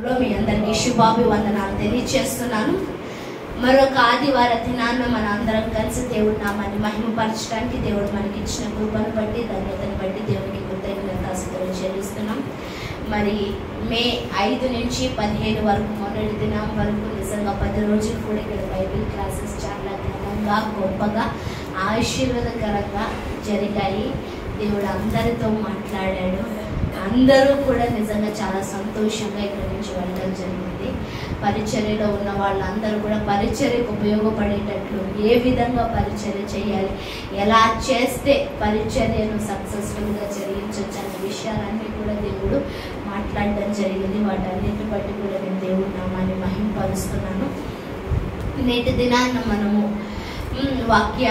నామములో మీ అందరికీ శుభాభివందనాలు తెలియజేస్తున్నాను. మరొక ఆదివార దినాన్న మన అందరం కలిసి దేవుడి నామాన్ని మహిమపరచడానికి దేవుడు మనకి ఇచ్చిన కృపను బట్టి ధన్యతను బట్టి దేవునికి కృతజ్ఞతాస్తుతులు చెల్లిస్తున్నాం. మరి మే 5 నుంచి 15 వరకు మొదటి దినం వరకు నిజంగా 10 రోజులు కూడా ఇక్కడ బైబిల్ క్లాసెస్ చాలా ఘనంగా గొప్పగా ఆశీర్వాదకరంగా జరిగాయి. దేవుడు అందరితో మాట్లాడాడు. అందరూ కూడా నిజంగా చాలా సంతోషంగా ఇక్కడి నుంచి వెళ్ళడం జరిగింది. పరిచర్యలో ఉన్న వాళ్ళందరూ కూడా పరిచర్యకు ఉపయోగపడేటట్లు ఏ విధంగా పరిచర్య చేయాలి, ఎలా చేస్తే పరిచర్యను సక్సెస్ఫుల్గా జరిగించవచ్చు అనే విషయాలన్నీ కూడా దేవుడు మాట్లాడడం జరిగింది. వాటన్నిటి బట్టి కూడా నేను దేవుడి నామాన్ని మహిమపరుస్తున్నాను. నేటి దినాన్న మనము వాక్య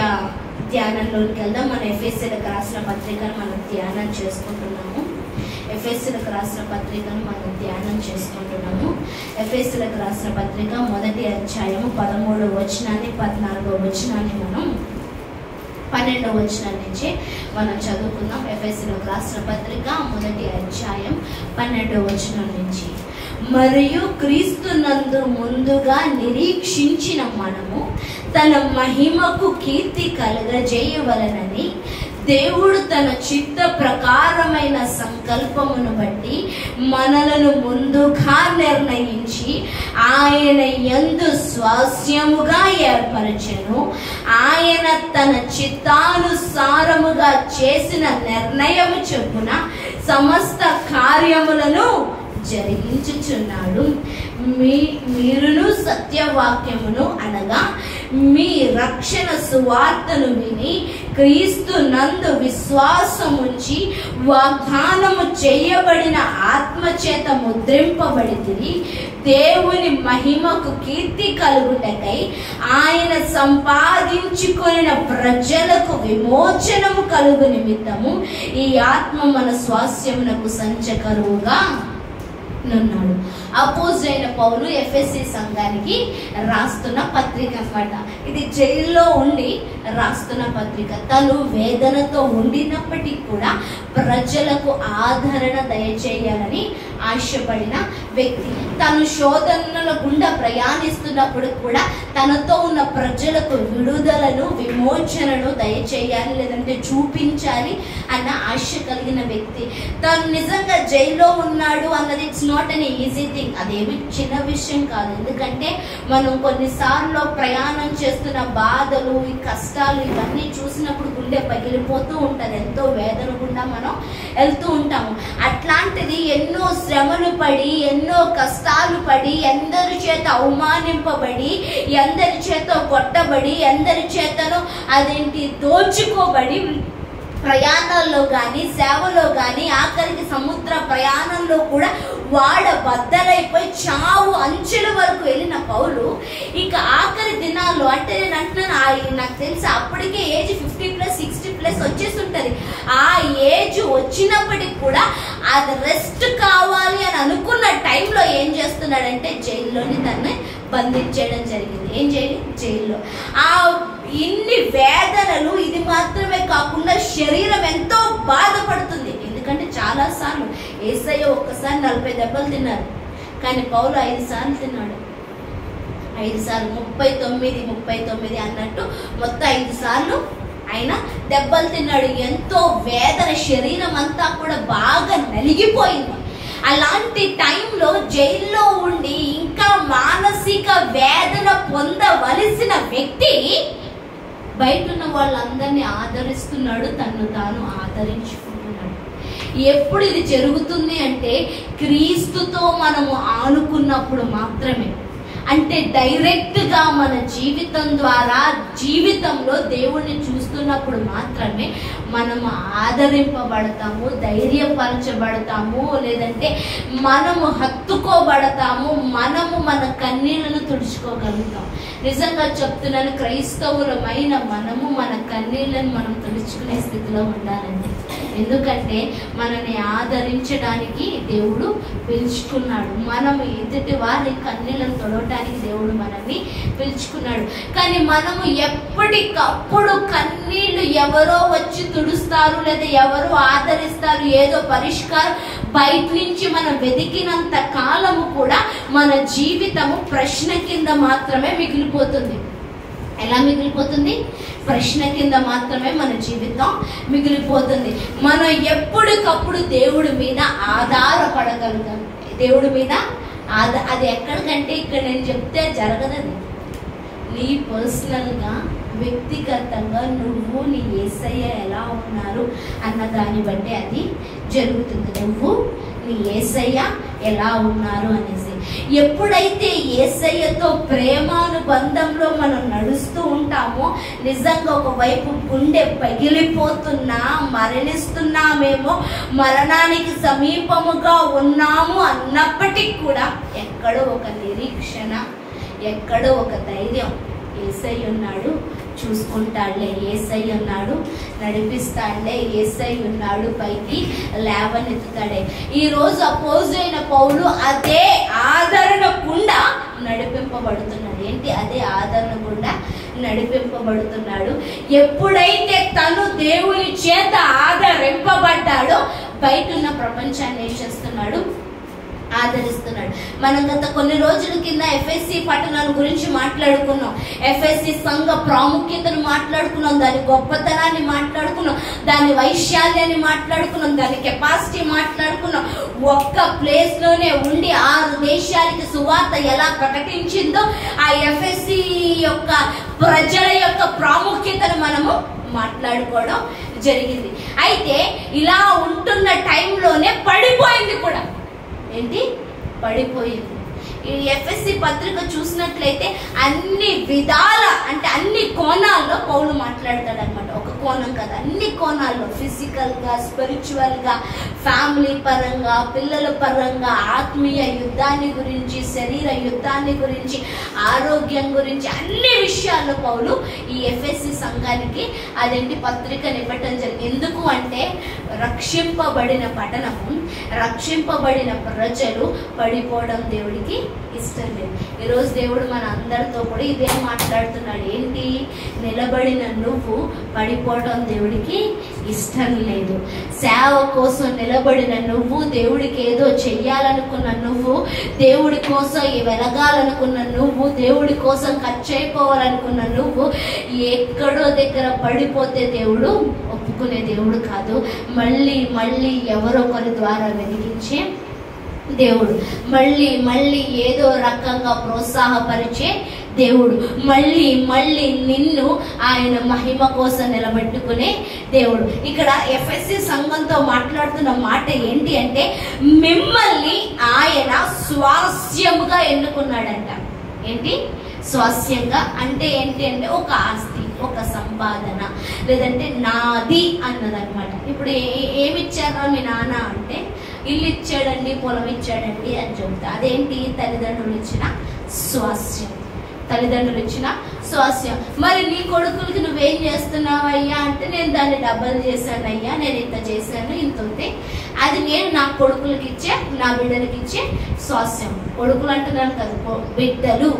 ధ్యానంలోకి వెళ్దాం. మన ఎఫెసీయులకు రాసిన పత్రికను మనం ధ్యానం చేసుకుంటున్నాము. ఎఫెసీయులకు రాసిన పత్రికను మనం ధ్యానం చేసుకుంటున్నాము. ఎఫెసీయులకు రాసిన పత్రిక 1వ అధ్యాయము 13వ వచనాన్ని 14వ వచనాన్ని మనం 12వ వచనం నుంచి మనం చదువుకుందాం. ఎఫెసీయులకు రాసిన పత్రిక 1వ అధ్యాయం 12వ వచనం నుంచి. మరియు క్రీస్తునందు ముందుగా నిరీక్షించిన మనము తన మహిమకు కీర్తి కలుగజేయవలనని దేవుడు తన చిత్త ప్రకారమైన సంకల్పమును బట్టి మనలను ముందుగా నిర్ణయించి ఆయన యందు స్వాస్యముగా ఏర్పరచెను. ఆయన తన చిత్తానుసారముగా చేసిన నిర్ణయము చొప్పున సమస్త కార్యములను జరిగించుచున్నాడు. మీరును సత్యవాక్యమును అనగా మీ రక్షణ సువార్తను విని క్రీస్తు నందు విశ్వాసముంచి వాగ్దానము చేయబడిన ఆత్మచేత ముద్రింపబడితిరి. దేవుని మహిమకు కీర్తి కలుగుటకై ఆయన సంపాదించుకొనిన ప్రజలకు విమోచనము కలుగు నిమిత్తము ఈ ఆత్మ మన స్వాస్యమునకు సంచకరువుగా ఉన్నాడు. అపోజిట్ పౌలు ఎఫెసీ సంఘానికి రాస్తున్న పత్రిక అన్నమాట. ఇది జైల్లో ఉండి రాస్తున్న పత్రిక. తను వేదనతో ఉండినప్పటికీ కూడా ప్రజలకు ఆదరణ దయచేయాలని ఆశపడిన వ్యక్తి. తను శోధనల గుండా ప్రయాణిస్తున్నప్పుడు కూడా తనతో ఉన్న ప్రజలకు విడుదలను విమోచనను దయచేయాలి, లేదంటే చూపించాలి అన్న ఆశ కలిగిన వ్యక్తి. తను నిజంగా జైల్లో ఉన్నాడు అన్నది it's not an easy thing. అదేమి చిన్న విషయం కాదు. ఎందుకంటే మనం కొన్నిసార్లు ప్రయాణం చేస్తున్న బాధలు, ఈ కష్టాలు ఇవన్నీ చూసినప్పుడు గుండె పగిలిపోతూ ఉంటుంది. ఎంతో వేదన గుండా మనం వెళ్తూ ఉంటాము. అట్లాంటిది ఎన్నో శ్రమలు పడి, ఎన్నో కష్టాలు పడి, ఎందరి చేత అవమానింపబడి, ఎందరి చేత కొట్టబడి, ఎందరి చేతను దోచుకోబడి ప్రయాణాల్లో కానీ సేవలో కానీ ఆఖరికి సముద్ర ప్రయాణంలో కూడా బద్దలైపోయి చావు అంచుల వరకు వెళ్ళిన పౌలు ఇక ఆఖరి దినాల్లో, అంటే నేను అంటున్నాను, నాకు తెలిసి అప్పటికే ఏజ్ 50+, 60+ వచ్చేసి ఉంటుంది. ఆ ఏజ్ వచ్చినప్పటికి కూడా అది రెస్ట్ కావాలి అని అనుకున్న టైంలో ఏం చేస్తున్నాడంటే జైల్లోని తనని బంధించడం జరిగింది. ఏం చేయాలి? జైల్లో. ఆ ఇన్ని వేదనలు, ఇది మాత్రమే కాకుండా శరీరం ఎంతో బాధపడుతుంది. ఎందుకంటే చాలా సార్లు యేసయ్య ఒక్కసారి 40 దెబ్బలు తిన్నారు, కానీ పౌలు 5 సార్లు తిన్నాడు. 5 సార్లు 39 అన్నట్టు మొత్తం 5 సార్లు ఆయన దెబ్బలు తిన్నాడు. ఎంతో వేదన, శరీరం అంతా కూడా బాగా నలిగిపోయింది. అలాంటి టైంలో జైల్లో ఉండి ఇంకా మానసిక వేదన పొందవలసిన వ్యక్తి బయట ఉన్న వాళ్ళందరినీ ఆదరిస్తున్నాడు, తను తాను ఆదరించుకుంటున్నాడు. ఎప్పుడు ఇది జరుగుతుంది అంటే క్రీస్తుతో మనము ఆనుకున్నప్పుడు మాత్రమే. అంటే డైరెక్ట్గా మన జీవితం ద్వారా జీవితంలో దేవుణ్ణి చూస్తున్నప్పుడు మాత్రమే మనము ఆదరింపబడతాము, ధైర్యపరచబడతాము, లేదంటే మనము హత్తుకోబడతాము, మనము మన కన్నీళ్లను తుడుచుకోగలుగుతాం. నిజంగా చెప్తున్నాను, క్రైస్తవులమైన మనము మన కన్నీళ్లను మనం తుడుచుకునే స్థితిలో ఉండాలండి. ఎందుకంటే మనల్ని ఆదరించడానికి దేవుడు పిలుచుకున్నాడు. మనము ఎదుటి వారి కన్నీళ్లను తొడవటానికి దేవుడు మనల్ని పిలుచుకున్నాడు. కానీ మనము ఎప్పటికప్పుడు కన్నీళ్లు ఎవరో వచ్చి తుడుస్తారు, లేదా ఎవరో ఆదరిస్తారు, ఏదో పరిష్కారం బయట నుంచి మనం వెతికినంత కాలము కూడా మన జీవితము ప్రశ్న కింద మాత్రమే మిగిలిపోతుంది. ఎలా మిగిలిపోతుంది? ప్రశ్న కింద మాత్రమే మన జీవితం మిగిలిపోతుంది. మనం ఎప్పటికప్పుడు దేవుడి మీద ఆధారపడగలుగుతాం. దేవుడి మీద అది ఎక్కడికంటే ఇక్కడ నేను చెప్తే జరగదని, నీ పర్సనల్గా వ్యక్తిగతంగా నువ్వు నీ యేసయ్య ఎలా ఉన్నారు అన్న దాన్ని బట్టి అది జరుగుతుంది. నువ్వు నీ యేసయ్య ఎలా ఉన్నారు అనేసి. ఎప్పుడైతే యేసయ్యతో ప్రేమానుబంధంలో మనం నడుస్తూ ఉంటామో, నిజంగా ఒకవైపు గుండె పగిలిపోతున్నా, మరణిస్తున్నామేమో, మరణానికి సమీపముగా ఉన్నాము అన్నప్పటికీ కూడా ఎక్కడో ఒక నిరీక్షణ, ఎక్కడో ఒక ధైర్యం, యేసయ్య ఉన్నాడు, చూసుకుంటాడులే, యేసయ్య ఉన్నాడు, నడిపిస్తాడులే, యేసయ్య ఉన్నాడు, పైకి లేవనెత్తుతాడే. ఈరోజు అపోజైన పౌలు అదే ఆదరణ గుండా నడిపింపబడుతున్నాడు. ఏంటి? అదే ఆదరణ గుండా నడిపింపబడుతున్నాడు. ఎప్పుడైతే తను దేవుని చేత ఆదరింపబడ్డాడో బయట ఉన్న ప్రపంచాన్ని ఏం చేస్తున్నాడు? ఆదరిస్తున్నాడు. మనం గత కొన్ని రోజుల కింద ఎఫ్ఎస్సి పట్టణాల గురించి మాట్లాడుకున్నాం. ఎఫ్ఎస్సి సంఘ ప్రాముఖ్యతను మాట్లాడుకున్నాం, దాని గొప్పతనాన్ని మాట్లాడుకున్నాం, దాని వైశాల్యాన్ని మాట్లాడుకున్నాం, దాని కెపాసిటీ మాట్లాడుకున్నాం. ఒక్క ప్లేస్ లోనే ఉండి 6 దేశాలకి సువార్త ఎలా ప్రకటించిందో ఆ ఎఫ్ఎస్సి యొక్క ప్రజల యొక్క ప్రాముఖ్యతను మనము మాట్లాడుకోవడం జరిగింది. అయితే ఇలా ఉంటున్న టైంలోనే పడిపోయింది కూడా. ఏంటి? పడిపోయింది. ఈ ఎఫ్ఎస్సి పత్రిక చూసినట్లయితే అన్ని విధాల, అంటే అన్ని కోణాల్లో పౌలు మాట్లాడతాడు అనమాట. ఒక కోణం కదా, అన్ని కోణాల్లో, ఫిజికల్ గా, స్పిరిచువల్ గా, ఫ్యామిలీ పరంగా, పిల్లల పరంగా, ఆత్మీయ యుద్ధాన్ని గురించి, శరీర యుద్ధాన్ని గురించి, ఆరోగ్యం గురించి, అన్ని విషయాల్లో పౌలు ఈ ఎఫ్ఎస్సి సంఘానికి అదేంటి పత్రికను ఇవ్వటం జరిగింది. ఎందుకు అంటే రక్షింపబడిన పట్టణము, రక్షింపబడిన ప్రజలు పడిపోవడం దేవుడికి ఇష్టం లేదు. ఈరోజు దేవుడు మన అందరితో కూడా ఇదే మాట్లాడుతున్నాడు. ఏంటి? నిలబడిన నువ్వు పడిపోవడం దేవుడికి ఇష్టం లేదు. సేవ కోసం నిలబడిన నువ్వు, దేవుడికి ఏదో చెయ్యాలనుకున్న నువ్వు, దేవుడి కోసం వెలగాలనుకున్న నువ్వు, దేవుడి కోసం ఖర్చు అయిపోవాలనుకున్న నువ్వు ఎక్కడో దగ్గర పడిపోతే దేవుడు ఒప్పుకునే దేవుడు కాదు. మళ్ళీ మళ్ళీ ఎవరొకరి ద్వారా వెలిగించే దేవుడు, మళ్ళీ మళ్ళీ ఏదో రకంగా ప్రోత్సాహపరిచే దేవుడు, మళ్ళీ మళ్ళీ నిన్ను ఆయన మహిమ కోసం నిలబెట్టుకునే దేవుడు. ఇక్కడ ఎఫ్ఎస్సి సంఘంతో మాట్లాడుతున్న మాట ఏంటి అంటే, మిమ్మల్ని ఆయన స్వాస్యముగా ఎన్నుకున్నాడంట. ఏంటి? స్వాస్యంగా అంటే ఏంటి అంటే ఒక ఆస్తి, ఒక సంపాదన, లేదంటే నాది అన్నదన్నమాట. ఇప్పుడు ఏమిచ్చారా మీ నాన్న అంటే, ఇల్లు ఇచ్చాడండి, పొలం ఇచ్చాడండి అని చెప్తా. అదేంటి? తల్లిదండ్రులు ఇచ్చిన స్వాస్యం, తల్లిదండ్రులు ఇచ్చిన స్వాస్యం. మరి నీ కొడుకులకి నువ్వేం చేస్తున్నావు అయ్యా అంటే, నేను దాన్ని డబ్బులు చేశాను అయ్యా, నేను ఇంత చేశాను, ఇంత ఉంది, అది నేను నా కొడుకులకి ఇచ్చే, నా బిడ్డలకి ఇచ్చే స్వాస్యం. కొడుకులు అంటున్నాను కదా, బిడ్డలు,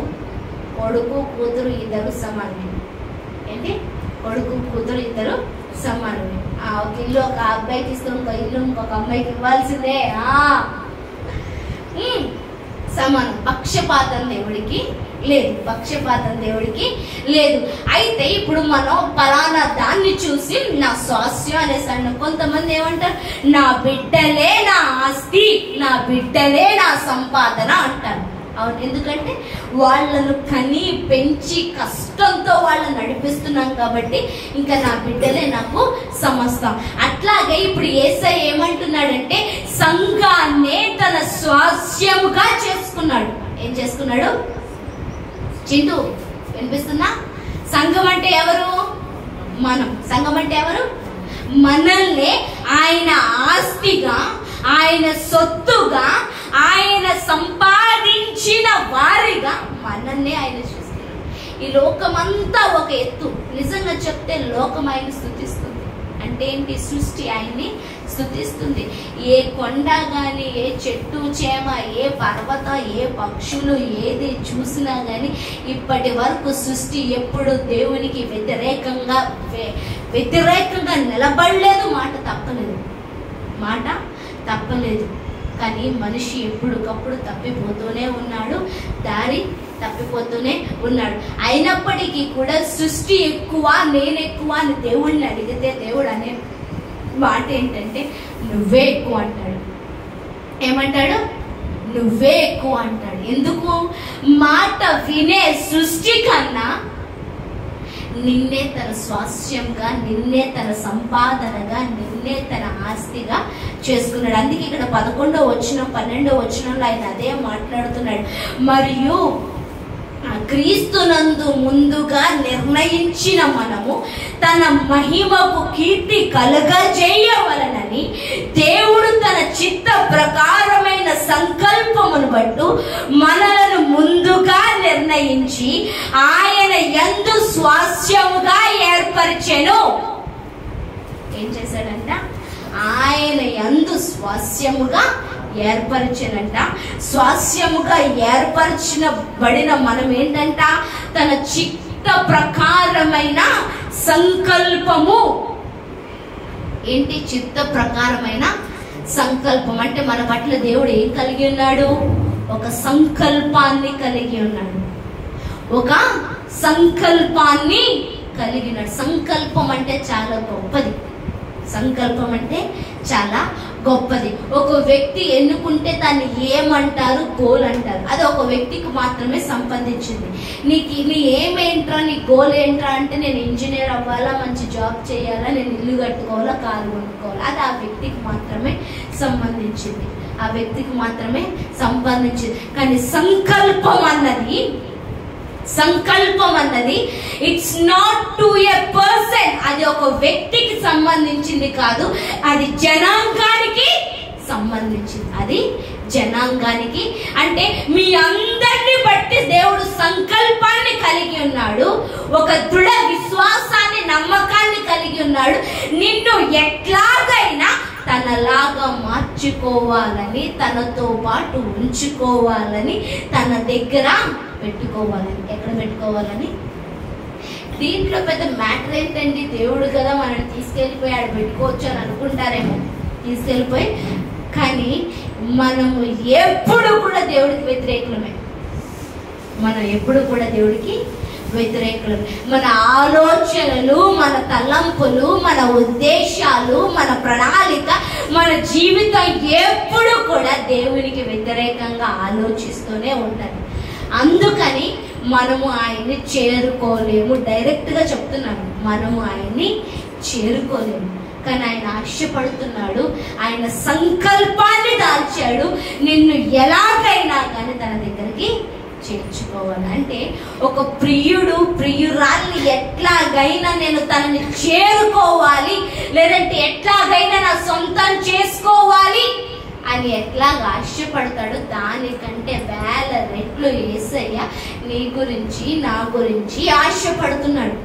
కొడుకు కూతురు ఇద్దరు సమానమే. ఏంటి? కొడుకు కూతురు ఇద్దరు సమానమే. ఒక ఇల్లు ఒక అబ్బాయికి ఇస్తే ఇంకో ఇల్లు ఇంకొక అమ్మాయికి ఇవ్వాల్సిందే. సమానం. పక్షపాతం దేవుడికి లేదు, పక్షపాతం దేవుడికి లేదు. అయితే ఇప్పుడు మనం పలానా దాన్ని చూసి నా స్వాస్యం అనేసి కొంతమంది ఏమంటారు, నా బిడ్డలే నా ఆస్తి, నా బిడ్డలే నా సంపాదన అంటారు. అవును, ఎందుకంటే వాళ్ళను కని పెంచి కష్టంతో వాళ్ళని నడిపిస్తున్నాం కాబట్టి ఇంకా నా బిడ్డలే నాకు సమస్తం. అట్లాగే ఇప్పుడు యేసయ్య ఏమంటున్నాడంటే, సంఘాన్నే తన స్వాస్యముగా చేసుకున్నాడు. ఏం చేసుకున్నాడు? చింటూ వినిపిస్తున్నా? సంఘం అంటే ఎవరు? మనం. సంఘం అంటే ఎవరు? మనల్ని ఆయన ఆస్తిగా, ఆయన సొత్తుగా, ఆయన సంపాదించిన వారిగా మనల్ని ఆయన చూస్తున్నాడు. ఈ లోకమంతా ఒక ఎత్తు. నిజంగా చెప్తే లోకం ఆయన స్తుతిస్తుంది. అంటే ఏంటి? సృష్టి ఆయన్ని స్తుతిస్తుంది. ఏ కొండ గాని, ఏ చెట్టు చేమ, ఏ పర్వతం, ఏ పక్షులు, ఏది చూసినా గాని ఇప్పటి వరకు సృష్టి ఎప్పుడు దేవునికి వ్యతిరేకంగా నిలబడలేదు. మాట తప్పలేదు, మాట తప్పలేదు. కానీ మనిషి ఎప్పటికప్పుడు తప్పిపోతూనే ఉన్నాడు, దారి తప్పిపోతూనే ఉన్నాడు. అయినప్పటికీ కూడా సృష్టి ఎక్కువ నేను ఎక్కువ అని దేవుడిని అడిగితే దేవుడు అనే మాట ఏంటంటే నువ్వే ఎక్కువ అంటాడు. ఏమంటాడు? నువ్వే ఎక్కువ అంటాడు. ఎందుకు? మాట వినే సృష్టి కన్నా నిన్నే తన స్వాస్థ్యంగా, నిన్నే తన సంపాదనగా, నిన్నే తన ఆస్తిగా చేసుకున్నాడు. అందుకే ఇక్కడ 11వ వచనం 12వ వచనంలో ఆయన అదే మాట్లాడుతున్నాడు. మరియు క్రీస్తునందు ముందుగా నిర్ణయించిన మనము తన మహిమకు కీర్తి కలుగజేయవలనని దేవుడు తన చిత్త ప్రకారమైన సంకల్పమును బట్టు మనలను ముందుగా నిర్ణయించి ఆయన యందు స్వాస్థ్యముగా ఏర్పరిచెను. ఏం చేశాడంట? ఆయన యందు స్వాస్థ్యముగా ఏర్పరిచినంట. స్వాస్థ్యముగా ఏర్పరిచినబడిన మనం ఏంటంట? తన చిత్త ప్రకారమైన సంకల్పము. ఏంటి చిత్త ప్రకారమైన సంకల్పం అంటే? మన పట్ల దేవుడు ఏం కలిగి ఉన్నాడు? ఒక సంకల్పాన్ని కలిగి ఉన్నాడు. ఒక సంకల్పాన్ని కలిగి ఉన్నాడు. సంకల్పం అంటే చాలా గొప్పది. సంకల్పం అంటే చాలా గొప్పది. ఒక వ్యక్తి ఎన్నుకుంటే దాన్ని ఏమంటారు? గోల్ అంటారు. అది ఒక వ్యక్తికి మాత్రమే సంబంధించింది. నీ ఏమేంట్రా, నీ గోల్ ఏంట్రా అంటే నేను ఇంజనీర్ అవ్వాలా, మంచి జాబ్ చేయాలా, నేను ఇల్లు కట్టుకోవాలా, కారు కొనుక్కోవాలా. అది ఆ వ్యక్తికి మాత్రమే సంబంధించింది. ఆ వ్యక్తికి మాత్రమే సంబంధించింది. కానీ సంకల్పం అన్నది it's not to a person. అది ఒక వ్యక్తికి సంబంధించింది కాదు, అది జనాంగానికి సంబంధించింది. అది జనాంగానికి అంటే మీ అందరిని బట్టి దేవుడు సంకల్పాన్ని కలిగి ఉన్నాడు. ఒక దృఢ విశ్వాసాన్ని, నమ్మకాన్ని కలిగి ఉన్నాడు. నిన్ను ఎట్లాగైనా తనలాగా మార్చుకోవాలని, తనతో పాటు ఉంచుకోవాలని, తన దగ్గర పెట్టుకోవాలని. ఎక్కడ పెట్టుకోవాలని? దీంట్లో పెద్ద మ్యాటర్ ఏంటండి? దేవుడు కదా మనల్ని తీసుకెళ్ళిపోయి ఆడ పెట్టుకోవచ్చు అని అనుకుంటారేమో. తీసుకెళ్ళిపోయి, కానీ మనము ఎప్పుడు కూడా దేవుడికి వ్యతిరేకులమే. మనం ఎప్పుడు కూడా దేవుడికి వ్యతిరేకులమే. మన ఆలోచనలు, మన తలంపులు, మన ఉద్దేశాలు, మన ప్రణాళిక, మన జీవితం ఎప్పుడు కూడా దేవునికి వ్యతిరేకంగా ఆలోచిస్తూనే ఉంటాయి. అందుకని మనము ఆయన్ని చేరుకోలేము. డైరెక్ట్గా చెప్తున్నాను, మనము ఆయన్ని చేరుకోలేము. కానీ ఆయన ఆశపడుతున్నాడు. ఆయన సంకల్పాన్ని దాల్చాడు. నిన్ను ఎలాగైనా కానీ తన దగ్గరికి చేర్చుకోవాలి. అంటే ఒక ప్రియురాల్ని ఎట్లాగైనా నేను తనని చేరుకోవాలి, లేదంటే ఎట్లాగైనా నా సొంతం చేసుకోవాలి అని ఎట్లాగ ఆశపడతాడు, దానికంటే వేల రెట్లు యేసయ్య నీ గురించి, నా గురించి ఆశపడుతున్నాడు.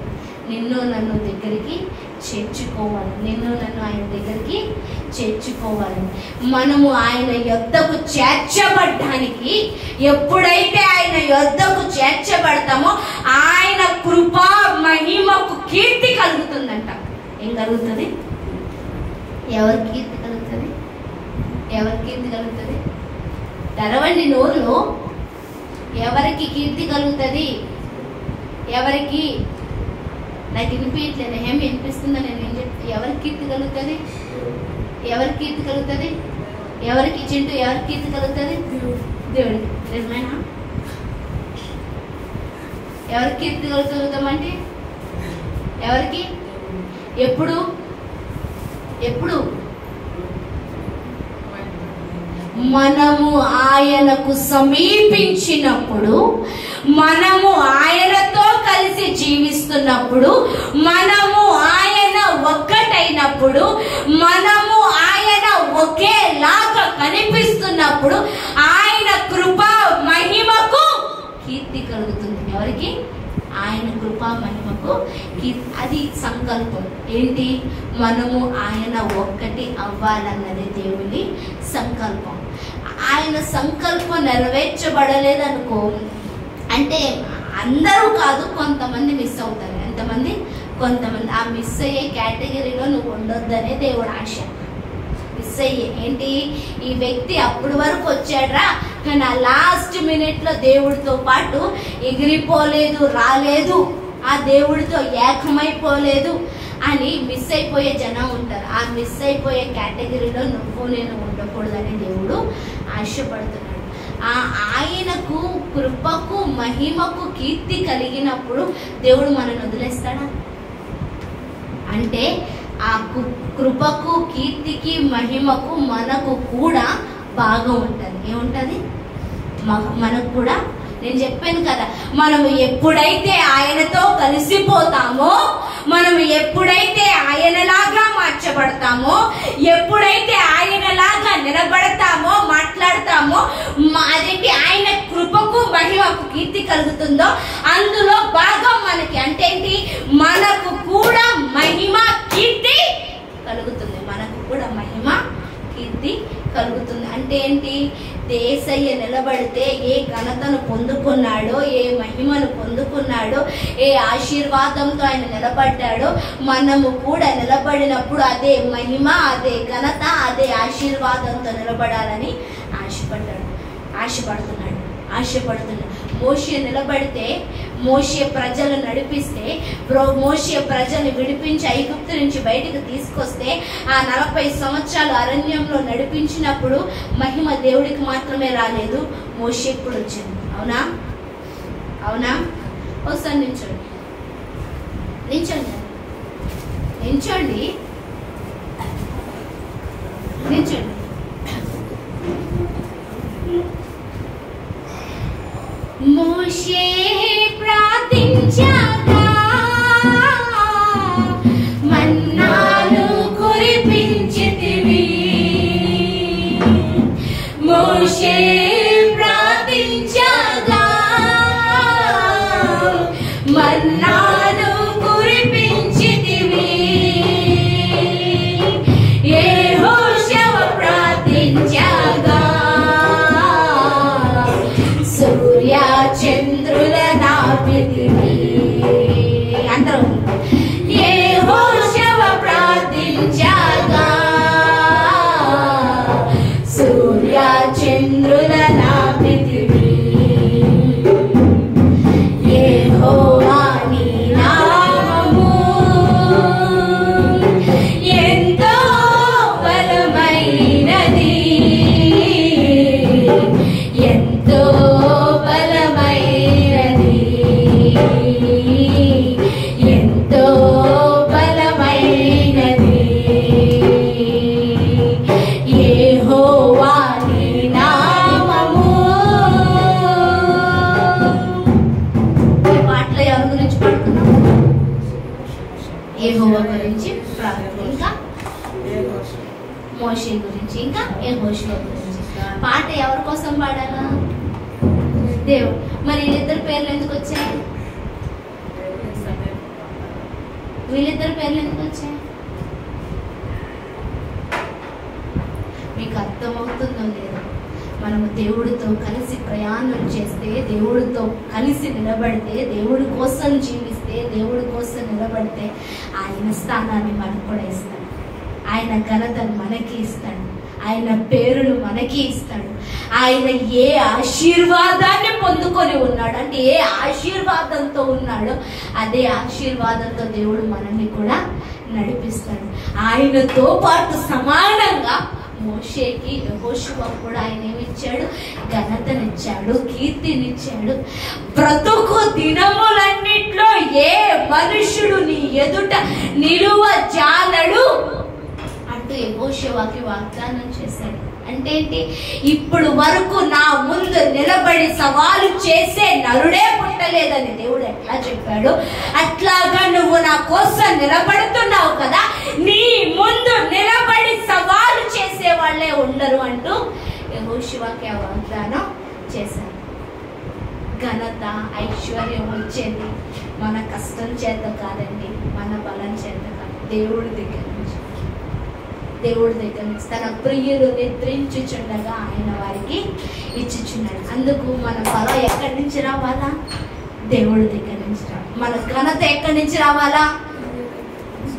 నిన్ను నన్ను దగ్గరికి చేర్చుకోవాలి, నిన్ను నన్ను ఆయన దగ్గరికి చేర్చుకోవాలి. మనము ఆయన యొద్దకు చేర్చబడ్డానికి, ఎప్పుడైతే ఆయన యొద్దకు చేర్చబడతామో ఆయన కృపా మహిమకు కీర్తి కలుగుతుందంట. ఏం కలుగుతుంది? ఎవరి కీర్తి కలుగుతుంది? ఎవరి కీర్తి కలుగుతుంది? తెరవండి నోరులో. ఎవరికి కీర్తి కలుగుతుంది? ఎవరికి? నాకు వినిపించలేదు. ఏమి వినిపిస్తుందో నేను ఏం చెప్తా. ఎవరికి కీర్తి కలుగుతుంది? ఎవరికి కీర్తి కలుగుతుంది? ఎవరికి చింటూ ఎవరికి కీర్తి కలుగుతుంది? దేవుడికి. నిజమేనా? ఎవరికి కీర్తి కలుగుతామంటే ఎవరికి? ఎప్పుడు? మనము ఆయనకు సమీపించినప్పుడు, మనము ఆయనతో కలిసి జీవిస్తున్నప్పుడు, మనము ఆయన ఒక్కటైనప్పుడు, మనము ఆయన ఒకేలాగా కనిపిస్తున్నప్పుడు ఆయన కృపా మహిమకు కీర్తి కలుగుతుంది. ఎవరికి? ఆయన కృపా మహిమకు కీర్తి. అది సంకల్పం. ఏంటి? మనము ఆయన ఒక్కటి అవ్వాలన్నది దేవుని సంకల్పం. ఆయన సంకల్పం నెరవేర్చబడలేదనుకో, అంటే అందరూ కాదు, కొంతమంది మిస్ అవుతారు. ఎంతమంది? కొంతమంది. ఆ మిస్ అయ్యే కేటగిరీలో నువ్వు ఉండొద్దనే దేవుడు ఆశ. మిస్ మిస్ అయ్యే ఏంటి, ఈ వ్యక్తి అప్పటి వరకు వచ్చాడ్రా, కానీ ఆ లాస్ట్ మినిట్లో దేవుడితో పాటు ఎగిరిపోలేదు, రాలేదు, ఆ దేవుడితో ఏకమైపోలేదు అని మిస్ అయిపోయే జనం ఉంటారు. ఆ మిస్ అయిపోయే కేటగిరీలో నువ్వు నేను ఉండకూడదని దేవుడు ఆశపడుతున్నాడు. ఆయనకు కృపకు మహిమకు కీర్తి కలిగినప్పుడు దేవుడు మనల్ని వదిలేస్తాడా అంటే, ఆ కృపకు కీర్తికి మహిమకు మనకు కూడా భాగం ఉంటుంది. ఏముంటుంది మనకు కూడా? నేను చెప్పాను కదా, మనము ఎప్పుడైతే ఆయనతో కలిసిపోతామో, మనం ఎప్పుడైతే ఆయనలాగా మార్చబడతామో, ఎప్పుడైతే ఆయనలాగా నిలబడతామో, మాట్లాడతామో, అదేంటి ఆయన కృపకు మహిమకు కీర్తి కలుగుతుందో అందులో భాగం మనకి. అంటే ఏంటి, మనకు కూడా మహిమ కీర్తి కలుగుతుంది. మనకు కూడా మహిమ కీర్తి కలుగుతుంది. అంటే ఏంటి, యేసయ్య నిలబడితే ఏ ఘనతను పొందుకున్నాడో, ఏ మహిమను పొందుకున్నాడో, ఏ ఆశీర్వాదంతో ఆయన నిలబడ్డాడో, మనము కూడా నిలబడినప్పుడు అదే మహిమ, అదే ఘనత, అదే ఆశీర్వాదంతో నిలబడాలని ఆశపడుతున్నాడు. మోషే నిలబడితే, మోషే ప్రజలు నడిపిస్తే, మోషే ప్రజలు విడిపించి ఐగుప్తు నుంచి బయటకు తీసుకొస్తే, ఆ 40 సంవత్సరాలు అరణ్యంలో నడిపించినప్పుడు మహిమ దేవుడికి మాత్రమే రాలేదు, మోషేకి కూడా వచ్చింది. అవునా? ఒకసారి నించోండి. మోషే ప్రార్థించాగా మన్నాను కురిపించితివి. మోషే ప్రార్థించాగా మన్నాను కురిపించితివి. యెహోషువ ప్రార్థించాగా సూర్య చంద్రుల నాపితివి. అందరం యెహోషువ ప్రార్థించాగా సూర్య చంద్రుల నాపితివి. యెహోవా నీ నామము ఎంతో బలమైనది, ఎంతో బలమైనది, ఎంతో బలమైనది. యెహోవా నీ నామము. ఈ పాటలో ఎవరి గురించి పాడుకున్నాం? యెహోవా గురించి ప్రార్థన, ఇంకా మోషే గురించి, ఇంకా యెహోషువ గురించి. పాట ఎవరి కోసం పాడాలా? దేవుడు. మరి వీళ్ళిద్దరు పేర్లు ఎందుకు వచ్చాయి? మీకు అర్థమవుతుందో లేదో, మనము దేవుడితో కలిసి ప్రయాణం చేస్తే, దేవుడితో కలిసి నిలబడితే, దేవుడి కోసం జీవిస్తే, దేవుడి కోసం నిలబడితే ఆయన స్థానాన్ని మనకు కూడా ఇస్తాడు. ఆయన ఘనతను మనకి ఇస్తాడు. ఆయన పేరును మనకి ఇస్తాడు. ఆయన ఏ ఆశీర్వాదాన్ని పొందుకొని ఉన్నాడు అంటే, ఏ ఆశీర్వాదంతో ఉన్నాడో అదే ఆశీర్వాదంతో దేవుడు మనల్ని కూడా నడిపిస్తాడు. ఆయనతో పాటు సమానంగా మోషేకి, యెహోషువ కూడా ఆయన ఏమిచ్చాడు? ఘనతనిచ్చాడు, కీర్తినిచ్చాడు. బ్రతుకు దినములన్నిట్లో ఏ మనుషుడు నీ ఎదుట నిలువ జాలడు అంటూ యెహోషువకి వాగ్దానం చేశాడు. అంటే ఏంటి? ఇప్పుడు వరకు నా ముందు నిలబడి సవాలు చేసే నరుడే పుట్టలేదని దేవుడు ఎట్లా చెప్పాడు, అట్లాగా నువ్వు నా కోసం నిలబడుతున్నావు కదా, నీ ముందు నిలబడి సవాలు చేసే వాళ్ళే ఉండరు అంటూ యెహోషువకి ఆ వాగ్దానం చేశాడు. ఘనత, ఐశ్వర్యం వచ్చేది మన కష్టం చేత కాదండి, మన బలం చేత కాదు, దేవుడి దగ్గర నుంచి. తన ప్రియులు నిద్రించుచుండగా ఆయన వారికి ఇచ్చుచున్నాడు. అందుకు మన బలం ఎక్కడి నుంచి రావాలా? దేవుడి దగ్గర నుంచి రావాలి. మన ఘనత ఎక్కడి నుంచి రావాలా?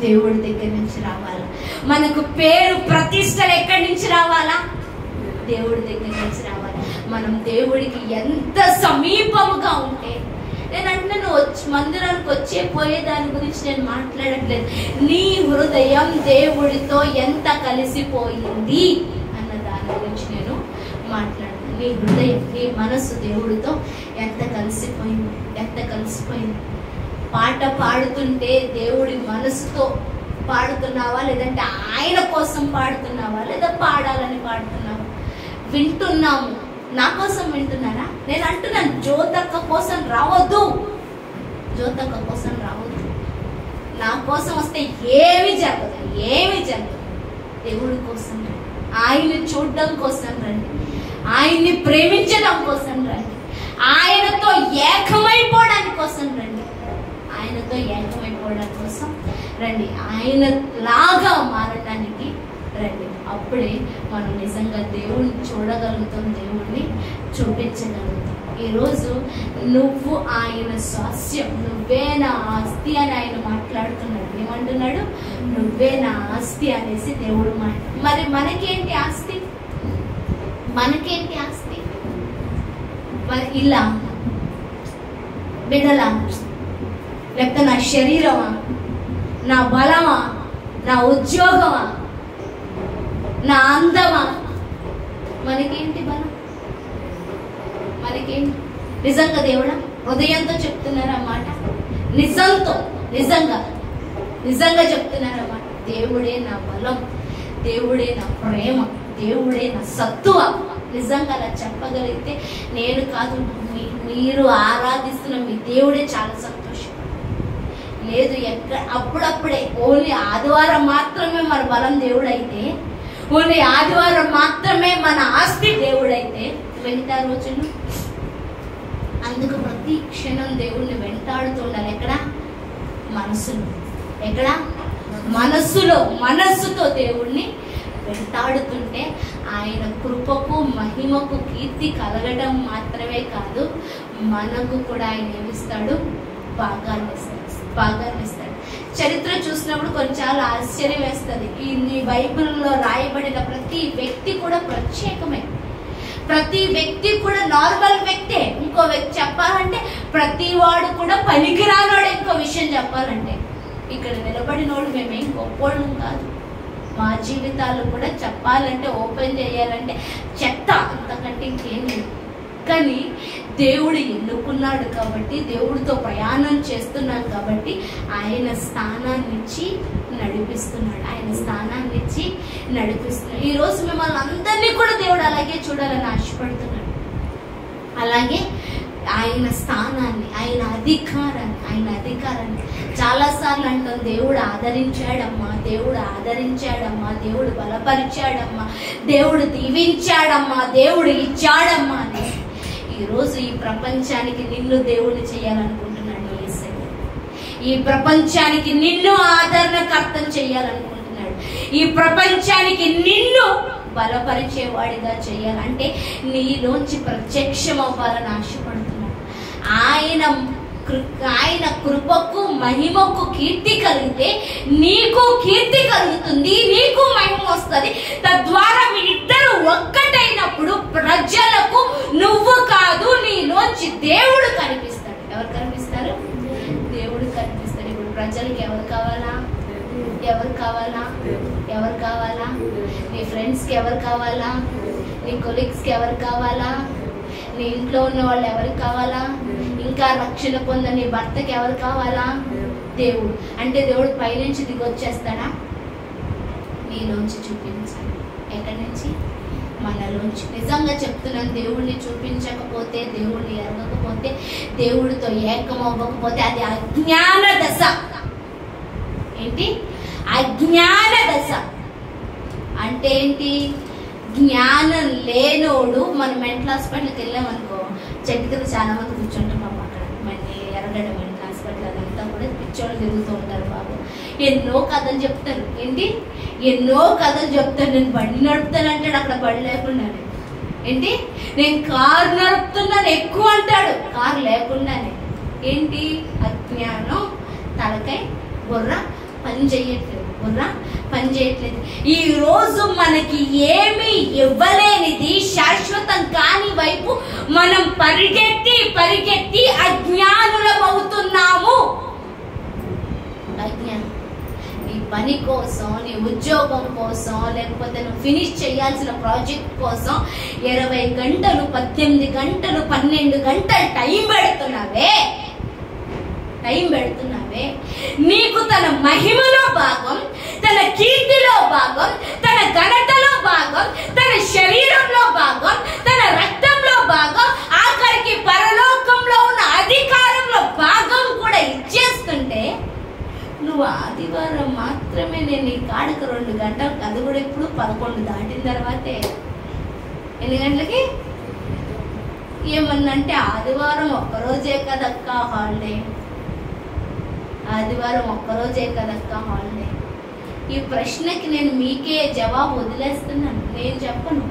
దేవుడి దగ్గర నుంచి రావాలా. మనకు పేరు ప్రతిష్టలు ఎక్కడి నుంచి రావాలా? దేవుడి దగ్గర నుంచి రావాలి. మనం దేవుడికి ఎంత సమీపముగా ఉంటే, నేను అంటున్నాను మందిరానికి వచ్చే పోయే దాని గురించి నేను మాట్లాడట్లేదు. నీ హృదయం దేవుడితో ఎంత కలిసిపోయింది అన్న దాని గురించి నేను మాట్లాడుతున్నాను. నీ హృదయం, నీ మనస్సు దేవుడితో ఎంత కలిసిపోయింది, ఎంత కలిసిపోయింది. పాట పాడుతుంటే దేవుడి మనసుతో పాడుతున్నావా, లేదంటే ఆయన కోసం పాడుతున్నావా, లేదా పాడాలని పాడుతున్నావా? వింటున్నాము, నా కోసం వింటున్నారా? నేను అంటున్నాను, జ్యోతక్క కోసం రావద్దు, జ్యోతక్క కోసం రావద్దు. నా కోసం వస్తే ఏమి జరగదు, ఏమి జరగదు. దేవుడి కోసం రండి, ఆయన్ని చూడడం కోసం రండి, ఆయన్ని ప్రేమించడం కోసం రండి, ఆయనతో ఏకమైపోవడానికి కోసం రండి, ఆయనతో ఏకమైపోవడానికి కోసం రండి, ఆయన లాగా మారడానికి రండి. అప్పుడే మనం నిజంగా దేవుణ్ణి చూడగలుగుతాం, దేవుణ్ణి చూపించగలుగుతాం. ఈరోజు నువ్వు ఆయన స్వాస్యం, నువ్వే నా ఆస్తి అని ఆయన మాట్లాడుతున్నాడు. ఏమంటున్నాడు? నువ్వే నా ఆస్తి అనేసి దేవుడు మరి మనకేంటి ఆస్తి? మనకేంటి ఆస్తి? మరి ఇలా బిడ్డలా, లేకపోతే నా శరీరమా, నా బలమా, నా ఉద్యోగమా, నా అందమా? మనకేంటి బలం? మనకేంటి? నిజంగా దేవుడా హృదయంతో చెప్తున్నారన్నమాట, నిజంతో, నిజంగా చెప్తున్నారన్నమాట. దేవుడే నా బలం, దేవుడే నా ప్రేమ, దేవుడే నా సత్తువ. నిజంగా అలా చెప్పగలిగితే నేను కాదు, మీరు ఆరాధిస్తున్న మీ దేవుడే చాలా సంతోషం. లేదు అప్పుడప్పుడే ఓన్లీ ఆదివారం మాత్రమే మన బలం దేవుడైతే, ఓన్లీ ఆదివారం మాత్రమే మన ఆస్తి దేవుడైతే మిగతా రోజులు అందుకు ప్రతి క్షణం దేవుణ్ణి వెంటాడుతూ ఉండాలి. ఎక్కడ? మనసులో. ఎక్కడ? మనస్సులో, మనస్సుతో దేవుణ్ణి వెంటాడుతుంటే ఆయన కృపకు మహిమకు కీర్తి కలగడం మాత్రమే కాదు, మనకు కూడా ఆయన ఏమిస్తాడు? భాగాన్ని ఇస్తాడు. చరిత్ర చూసినప్పుడు కొంచెం ఆశ్చర్యం వేస్తుంది. ఈ బైబిల్లో రాయబడిన ప్రతి వ్యక్తి కూడా ప్రత్యేకమే, ప్రతి వ్యక్తి కూడా నార్మల్ వ్యక్తే. ఇంకో వ్యక్తి చెప్పాలంటే ప్రతి వాడు కూడా పనికిరానోడు. ఇంకో విషయం చెప్పాలంటే ఇక్కడ నిలబడినోడు మేమేం గొప్పోళ్ళం కాదు. మా జీవితాలు కూడా చెప్పాలంటే ఓపెన్ చేయాలంటే చెత్త, అంతకంటే ఇంకేం లేదు. కానీ దేవుడు ఎన్నుకున్నాడు కాబట్టి, దేవుడితో ప్రయాణం చేస్తున్నాం కాబట్టి ఆయన స్థానాన్నిచ్చి నడిపిస్తున్నాడు, ఆయన స్థానాన్నిచ్చి నడిపిస్తున్నాడు. ఈరోజు మిమ్మల్ని అందరినీ కూడా దేవుడు అలాగే చూడాలని ఆశపడుతున్నాడు. అలాగే ఆయన స్థానాన్ని, ఆయన అధికారాన్ని చాలాసార్లు అంటాం, దేవుడు ఆదరించాడమ్మా, దేవుడు బలపరిచాడమ్మా, దేవుడు దీవించాడమ్మా, దేవుడు ఇచ్చాడమ్మా అని. ఈరోజు ఈ ప్రపంచానికి నిన్ను దేవుడిని చేయాలనుకుంటున్నాడు యేసయ్య. ఈ ప్రపంచానికి నిన్ను ఆదరణకర్తం చేయాలనుకుంటున్నాడు. ఈ ప్రపంచానికి నిన్ను బలపరిచేవాడిగా చేయాలంటే నీలోంచి ప్రత్యక్షం అవ్వాలని ఆశపడుతున్నాడు. ఆయన కృపకు మహిమకు కీర్తి కలిగితే నీకు కీర్తి కలుగుతుంది, నీకు మహిమ వస్తుంది. తద్వారా మీ ఇద్దరు ఒక్కటైనప్పుడు ప్రజలకు నువ్వు కాదు, నీలోంచి దేవుడు కనిపిస్తాడు. ఎవరు కనిపిస్తారు? దేవుడు కనిపిస్తాడు. ఇప్పుడు ప్రజలకి ఎవరు కావాలా? నీ ఫ్రెండ్స్కి ఎవరు కావాలా? నీ కొలీగ్స్కి ఎవరు కావాలా? నీ ఇంట్లో ఉన్న వాళ్ళు ఎవరికి కావాలా? ఇంకా రక్షణ పొందని భర్తకి ఎవరు కావాలా? దేవుడు. అంటే దేవుడు పైనుంచి దిగి వచ్చేస్తాడా? నీలోంచి చూపించాలి. ఎక్కడి నుంచి? మనలోంచి. నిజంగా చెప్తున్నాను, దేవుడిని చూపించకపోతే, దేవుడిని ఎరగకపోతే, దేవుడితో ఏకం అవ్వకపోతే అది అజ్ఞాన దశ. ఏంటి? అజ్ఞాన దశ అంటే ఏంటి? జ్ఞానం లేనోడు. మనం మెంటల్ హాస్పిటల్కి వెళ్ళామనుకో, చెట్టు కింద చాలా మంది కూర్చుంటాం బాబు. అక్కడ మళ్ళీ ఎరగడం మెంటల్ హాస్పిటల్ అదంతా కూడా పిచ్చోళ్ళు తిరుగుతూ ఉంటారు బాబు. ఎన్నో కథలు చెప్తారు. ఏంటి? ఎన్నో కథలు చెప్తారు. నేను బండి నడుపుతానంటాడు, అక్కడ బండి లేకుండానే. ఏంటి? నేను కారు నడుపుతున్నాను ఎక్కువ అంటాడు, కారు లేకుండానే. ఏంటి? అజ్ఞానం. తలకాయ బుర్ర పని చెయ్యట్లేదు. బుర్ర పని చేయట్లేదు. ఈ రోజు మనకి ఏమి ఇవ్వలేనిది, శాశ్వతం కాని వైపు మనం పరిగెత్తి అజ్ఞానులం అవుతున్నాము. అజ్ఞానం. నీ పని కోసం, నీ ఉద్యోగం కోసం, లేకపోతే నువ్వు ఫినిష్ చేయాల్సిన ప్రాజెక్ట్ కోసం 20 గంటలు, 18 గంటలు, 12 గంటలు టైం పెడుతున్నావే. నీకు తన మహిమలో భాగం, తన కీర్తిలో భాగం, తన ఘనతలో భాగం, తన శరీరంలో భాగం, తన రక్తంలో భాగం, ఆఖరికి పరలోకంలో ఉన్న అధికారంలో భాగం కూడా ఇచ్చేస్తుంటే నువ్వు ఆదివారం మాత్రమే నేను నీ కాడికి 2 గంటలు, అది కూడా ఇప్పుడు 11 దాటిన తర్వాతే. ఎన్ని గంటలకి? ఏమన్నంటే ఆదివారం ఒక్కరోజే కదక్క హాలిడే, ఆదివారం ఒక్కరోజే కదక్క హాలిడే. ఈ ప్రశ్నకి నేను మీకే జవాబు వదిలేస్తున్నాను, నేను చెప్పను.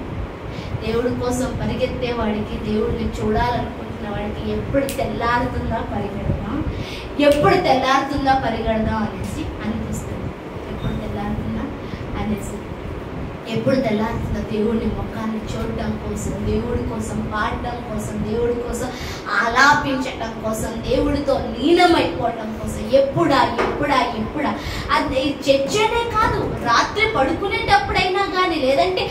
దేవుడి కోసం పరిగెత్తే వాడికి, దేవుడిని చూడాలనుకుంటున్న వాడికి ఎప్పుడు తెల్లారుతుందా పరిగెడదాం, ఎప్పుడు తెల్లారుతుందా పరిగెడదాం అనేసి అనిపిస్తుంది. ఎప్పుడు తెల్లారుతుందా అనేసి, ఎప్పుడు తెల్లారుతుందా దేవుడిని ముఖాన్ని చూడటం కోసం, దేవుడి కోసం పాడటం కోసం, దేవుడి కోసం ఆలాపించటం కోసం, దేవుడితో లీనమైపోవటం కోసం ఎప్పుడా. అది చర్చనే కాదు, రాత్రి పడుకునేటప్పుడైనా కానీ, లేదంటే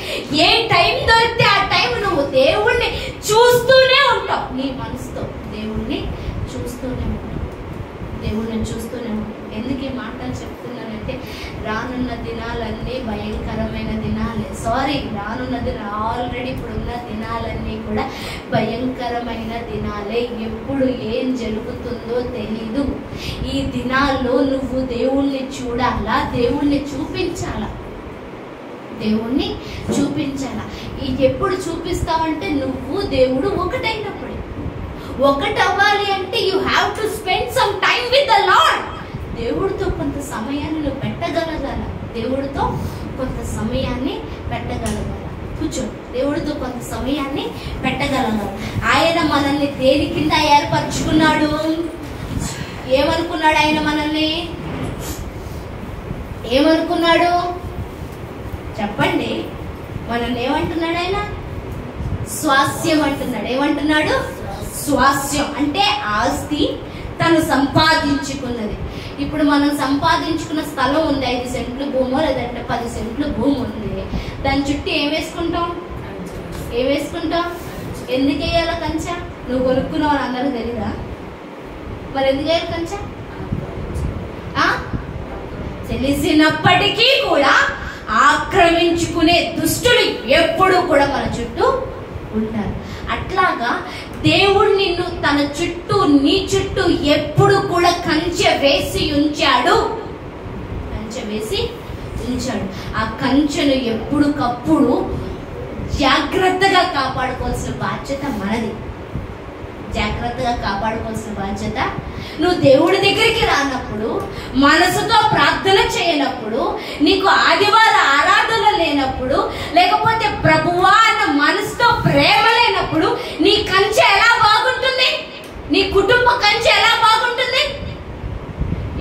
ఏ టైం దొరికితే ఆ టైం నువ్వు దేవుణ్ణి చూస్తూనే ఉంటావు. నీ మనసుతో దేవుణ్ణి చూస్తూనే ఉంటావు. ఎందుకు ఈ మాటలు చెప్తున్నానంటే, రానున్న దినాలన్నీ భయంకరమైన దినాలే. రానున్న ఆల్రెడీ ఇప్పుడున్న దినాలన్నీ కూడా భయంకరమైన దినాలే. ఎప్పుడు ఏం జరుగుతుందో తెలీదు. ఈ దినాల్లో నువ్వు దేవుణ్ణి చూడాలా, దేవుణ్ణి చూపించాలా. ఇది ఎప్పుడు చూపిస్తావంటే నువ్వు దేవుడు ఒకటైనప్పుడే. ఒకటవ్వాలి అంటే you have to spend some time with the lord. దేవుడితో కొంత సమయాన్ని నువ్వు పెట్టగలగాల. కూర్చో. దేవుడితో కొంత సమయాన్ని పెట్టగలగాలి. ఆయన మనల్ని దేని కింద ఏర్పరచుకున్నాడు? ఏమనుకున్నాడు ఆయన మనల్ని? ఏమనుకున్నాడు చెప్పండి. మనల్ని ఏమంటున్నాడు ఆయన? స్వాస్యం అంటున్నాడు. ఏమంటున్నాడు? స్వాస్యం అంటే ఆస్తి, తను సంపాదించుకున్నది. ఇప్పుడు మనం సంపాదించుకున్న స్థలం ఉంది, 5 సెంట్లు భూమో లేదంటే 10 సెంట్లు భూమి ఉంది. దాని చుట్టూ ఏం వేసుకుంటాం? ఎందుకు వేయాలో కంచె? నువ్వు కొనుక్కున్నావు అని అందరూ తెలీదా? మరి ఎందుకు వేయాలి కంచె? తెలిసినప్పటికీ కూడా ఆక్రమించుకునే దుష్టులు ఎప్పుడు కూడా మన చుట్టూ ఉంటారు. అట్లాగా దేవుడు నిన్ను తన చుట్టూ, నీ చుట్టూ ఎప్పుడు కూడా కంచె వేసి ఉంచాడు. ఆ కంచెను ఎప్పుడుకప్పుడు జాగ్రత్తగా కాపాడుకోవాల్సిన బాధ్యత మనది. నువ్వు దేవుడి దగ్గరికి రానప్పుడు, మనసుతో ప్రార్థన చేయనప్పుడు, నీకు ఆదివార ఆరాధన లేనప్పుడు, లేకపోతే ప్రభువా అన్న మనసుతో ప్రేమ లేనప్పుడు నీ కంచె ఎలా బాగుంటుంది? నీ కుటుంబ కంచె ఎలా బాగుంటుంది?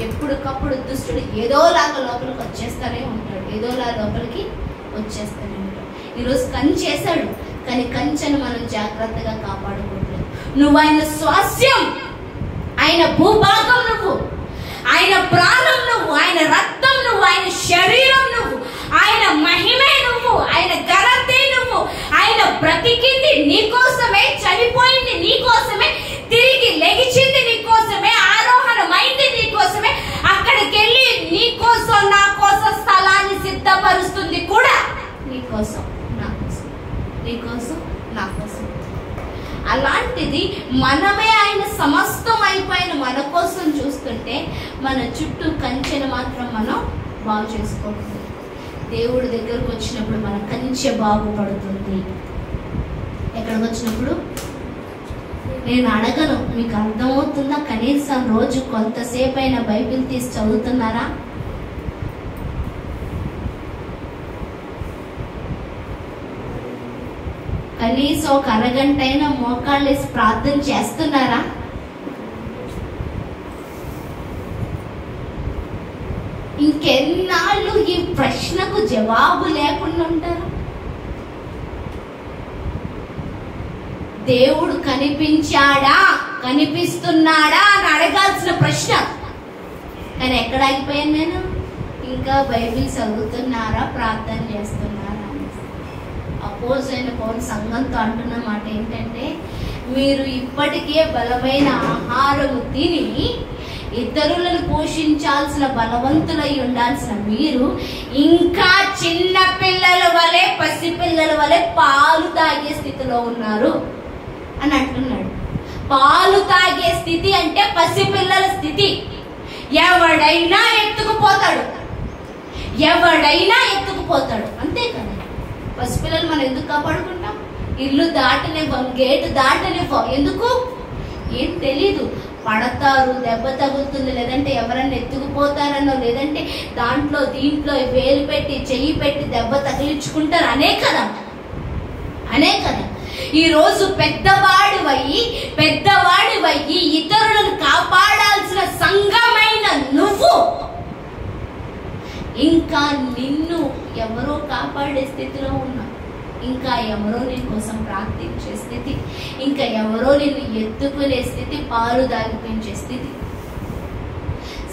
ఎప్పటికప్పుడు దుష్టుడు ఏదోలాగా లోపలికి వచ్చేస్తూనే ఉంటాడు. ఈరోజు కంచేశాడు, కానీ కంచెను మనం జాగ్రత్తగా కాపాడుకోవట్లేదు. నువ్వు ఆయన స్వాస్యం, ఆయన భూభాగం నువ్వు, ఆయన ప్రాణం నువ్వు, ఆయన రక్తం నువ్వు, ఆయన శరీరం నువ్వు, ఆయన మహిమే నువ్వు, ఆయన ఘనతే నువ్వు. ఆయన బ్రతికింది నీకోసమే, చనిపోయింది నీకోసమే, తిరిగి లెగిచింది నీకోసమే, ఆరోహణమైంది నీకోసమే, అక్కడికి వెళ్ళి నీకోసం నా కోసం స్థలాన్ని సిద్ధపరుస్తుంది కూడా నీకోసం, నా కోసం. అలాంటిది మనమే ఆయన సమస్తం అయిపోయిన మన కోసం చూస్తుంటే మన చుట్టూ కంచెను మాత్రం మనం బాగు చేసుకోవాలి. దేవుడి దగ్గరకు వచ్చినప్పుడు మన కంచె బాగుపడుతుంది. ఎక్కడికి వచ్చినప్పుడు నేను అడగను, మీకు అర్థమవుతుందా? కనీసం రోజు కొంతసేపు అయినా బైబిల్ తీసి చదువుతున్నారా? కనీసం ఒక అరగంట అయినా మోకాళ్ళు వేసి ప్రార్థన చేస్తున్నారా? ఇంకెన్నాళ్ళు ఈ ప్రశ్నకు జవాబు లేకుండా ఉంటారు? దేవుడు కనిపించాడా, కనిపిస్తున్నాడా అని అడగాల్సిన ప్రశ్న. కానీ ఎక్కడ ఆగిపోయాను నేను? ఇంకా బైబిల్ చదువుతున్నారా, ప్రార్థన చేస్తున్నారా అని. అపోజిట్ పౌలు సంఘంతో అంటున్న మాట ఏంటంటే, మీరు ఇప్పటికే బలమైన ఆహారము తిని ఇతరులను పోషించాల్సిన బలవంతులై ఉండాల్సిన మీరు ఇంకా చిన్న పిల్లల వలె, పసిపిల్లల వలె పాలు తాగే స్థితిలో ఉన్నారు అని అంటున్నాడు. పాలు తాగే స్థితి అంటే పసిపిల్లల స్థితి. ఎవడైనా ఎత్తుకుపోతాడు, ఎవడైనా ఎత్తుకుపోతాడు, అంతే కదా. పసిపిల్లలు మనం ఎందుకు కాపాడుకుంటాం? ఇల్లు దాటనివ్వం, గేటు దాటనివ్వం. ఎందుకు? ఏం తెలీదు. పడతారు, దెబ్బ తగులుతుంది, లేదంటే ఎవరన్నా ఎత్తుకుపోతారనో, లేదంటే దాంట్లో దీంట్లో వేలు పెట్టి చెయ్యి పెట్టి దెబ్బ తగిలించుకుంటారు. అనే కదా. ఈరోజు పెద్దవాడివయ్యి ఇతరులను కాపాడాల్సిన సంఘమైన నువ్వు ఇంకా నిన్ను ఎవరో కాపాడే స్థితిలో ఉన్నావు. ఇంకా ఎవరో నీ కోసం ప్రార్థించే స్థితి, ఇంకా ఎవరో నిన్ను ఎత్తుకునే స్థితి, పాలు దాగిపించే స్థితి.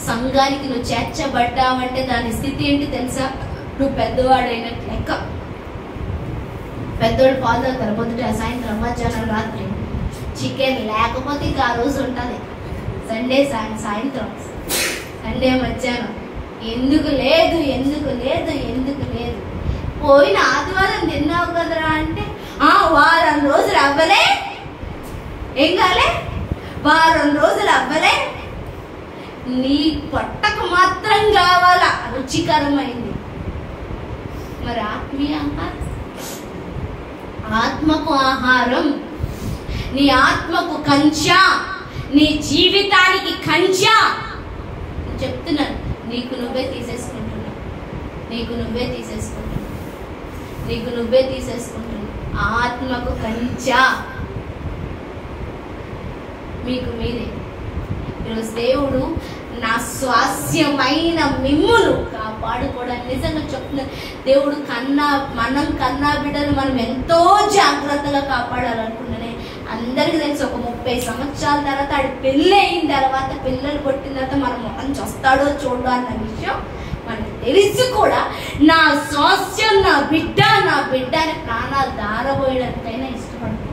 సంఘానికి నువ్వు చేర్చబడ్డావంటే దాని స్థితి ఏంటి తెలుసా? నువ్వు పెద్దవాడైనట్టు లెక్క. పెద్దోడు పాలు తాగుతారు పొద్దుట, సాయంత్రం, మధ్యాహ్నం, రాత్రి. చికెన్ లేకపోతే ఇంకా ఆ రోజు ఉంటుంది. సండే సాయంత్రం, సండే మధ్యాహ్నం. ఎందుకు లేదు? పోయిన ఆదివారం తిన్నావు కదరా అంటే, వారం రోజులు అవ్వలే. ఏం కాలే? వారం రోజులు అవ్వలే. నీ పొట్టకు మాత్రం కావాలా రుచికరమైంది. మరి ఆత్మీయ ఆహారం, ఆత్మకు ఆహారం, నీ ఆత్మకు కంచా, నీ జీవితానికి కంచా. చెప్తున్నాను, నీకు నువ్వే తీసేసుకుంటున్నావు. ఆత్మకు కంచా మీకు మీరే. ఈరోజు దేవుడు నా స్వాస్యమైన మిమ్మును కాపాడుకోవడానికి నిజంగా చెప్తున్నాను. దేవుడు మనం కన్నా బిడ్డలు మనం ఎంతో జాగ్రత్తగా కాపాడాలనుకున్నానే. అందరికీ తెలుసు, ఒక 30 సంవత్సరాల తర్వాత ఆడు పెళ్ళి అయిన తర్వాత, పిల్లలు పుట్టిన తర్వాత మన మొహం చూస్తాడో చూడో అన్న విషయం మనకు తెలిసి కూడా నా స్వాస్థ్యం, నా బిడ్డ అని ప్రాణాలు దారబోయడానికైనా ఇష్టపడతాం.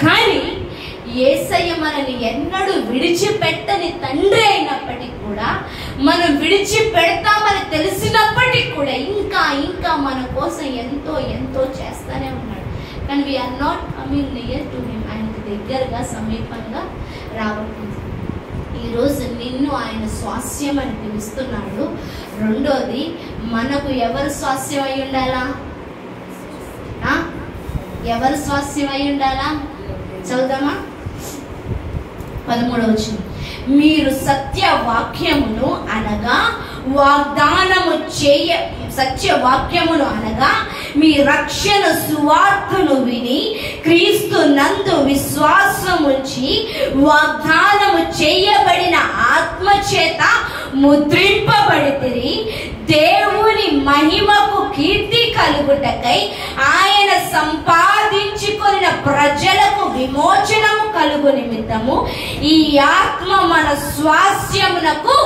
కానీ యేసయ్య మనల్ని ఎన్నడూ విడిచిపెట్టని తండ్రి అయినప్పటికీ కూడా, మనం విడిచిపెడతామని తెలిసినప్పటికీ కూడా ఇంకా మన కోసం ఎంతో చేస్తానే ఉన్నాడు. కానీ we are not coming near to him. ఆయనకు దగ్గరగా, సమీపంగా రావట్లేదు. ఈరోజు నిన్ను ఆయన స్వాస్యం అని పిలుస్తున్నాడు. రెండోది, మనకు ఎవరు స్వాస్యం అయి ఉండాలా? ఎవరు స్వాస్యం అయి ఉండాలా? చదువుదామా? 13వ వచనం. మీరు సత్యవాక్యమును అనగా సత్యవాక్యమును అనగా మీ రక్షణ సువార్తను విని క్రీస్తు నందు విశ్వాసముంచి వాగ్దానము చేయబడిన ఆత్మ చేత ముద్రింపబడితిరి. దేవుని మహిమకు కీర్తి కలుగుటకై ఆయన సంపాదించుకొనిన ప్రజలకు విమోచనము కలుగు నిమిత్తము ఈ ఆత్మ మన స్వాస్యమునకు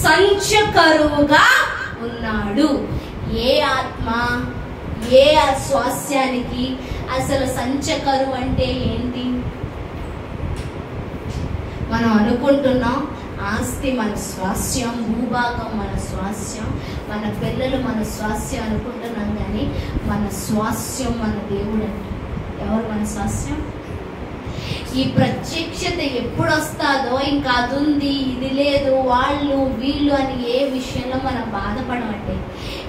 సంచకరువుగా ఉన్నాడు. ఏ ఆత్మ, ఏ స్వాస్యానికి? అసలు సంచకరువు అంటే ఏంటి? మనం అనుకుంటున్నాం ఆస్తి మన స్వాస్యం, భూభాగం మన స్వాస్యం, మన పిల్లలు మన స్వాస్యం అనుకుంటున్నాం. కానీ మన స్వాస్యం మన దేవుడు అంటే. ఎవరు మన స్వాస్యం? ఈ ప్రత్యక్షత ఎప్పుడు వస్తుందో, ఇంకా అది ఉంది, ఇది లేదు, వాళ్ళు వీళ్ళు అని ఏ విషయంలో మనం బాధపడమంటే,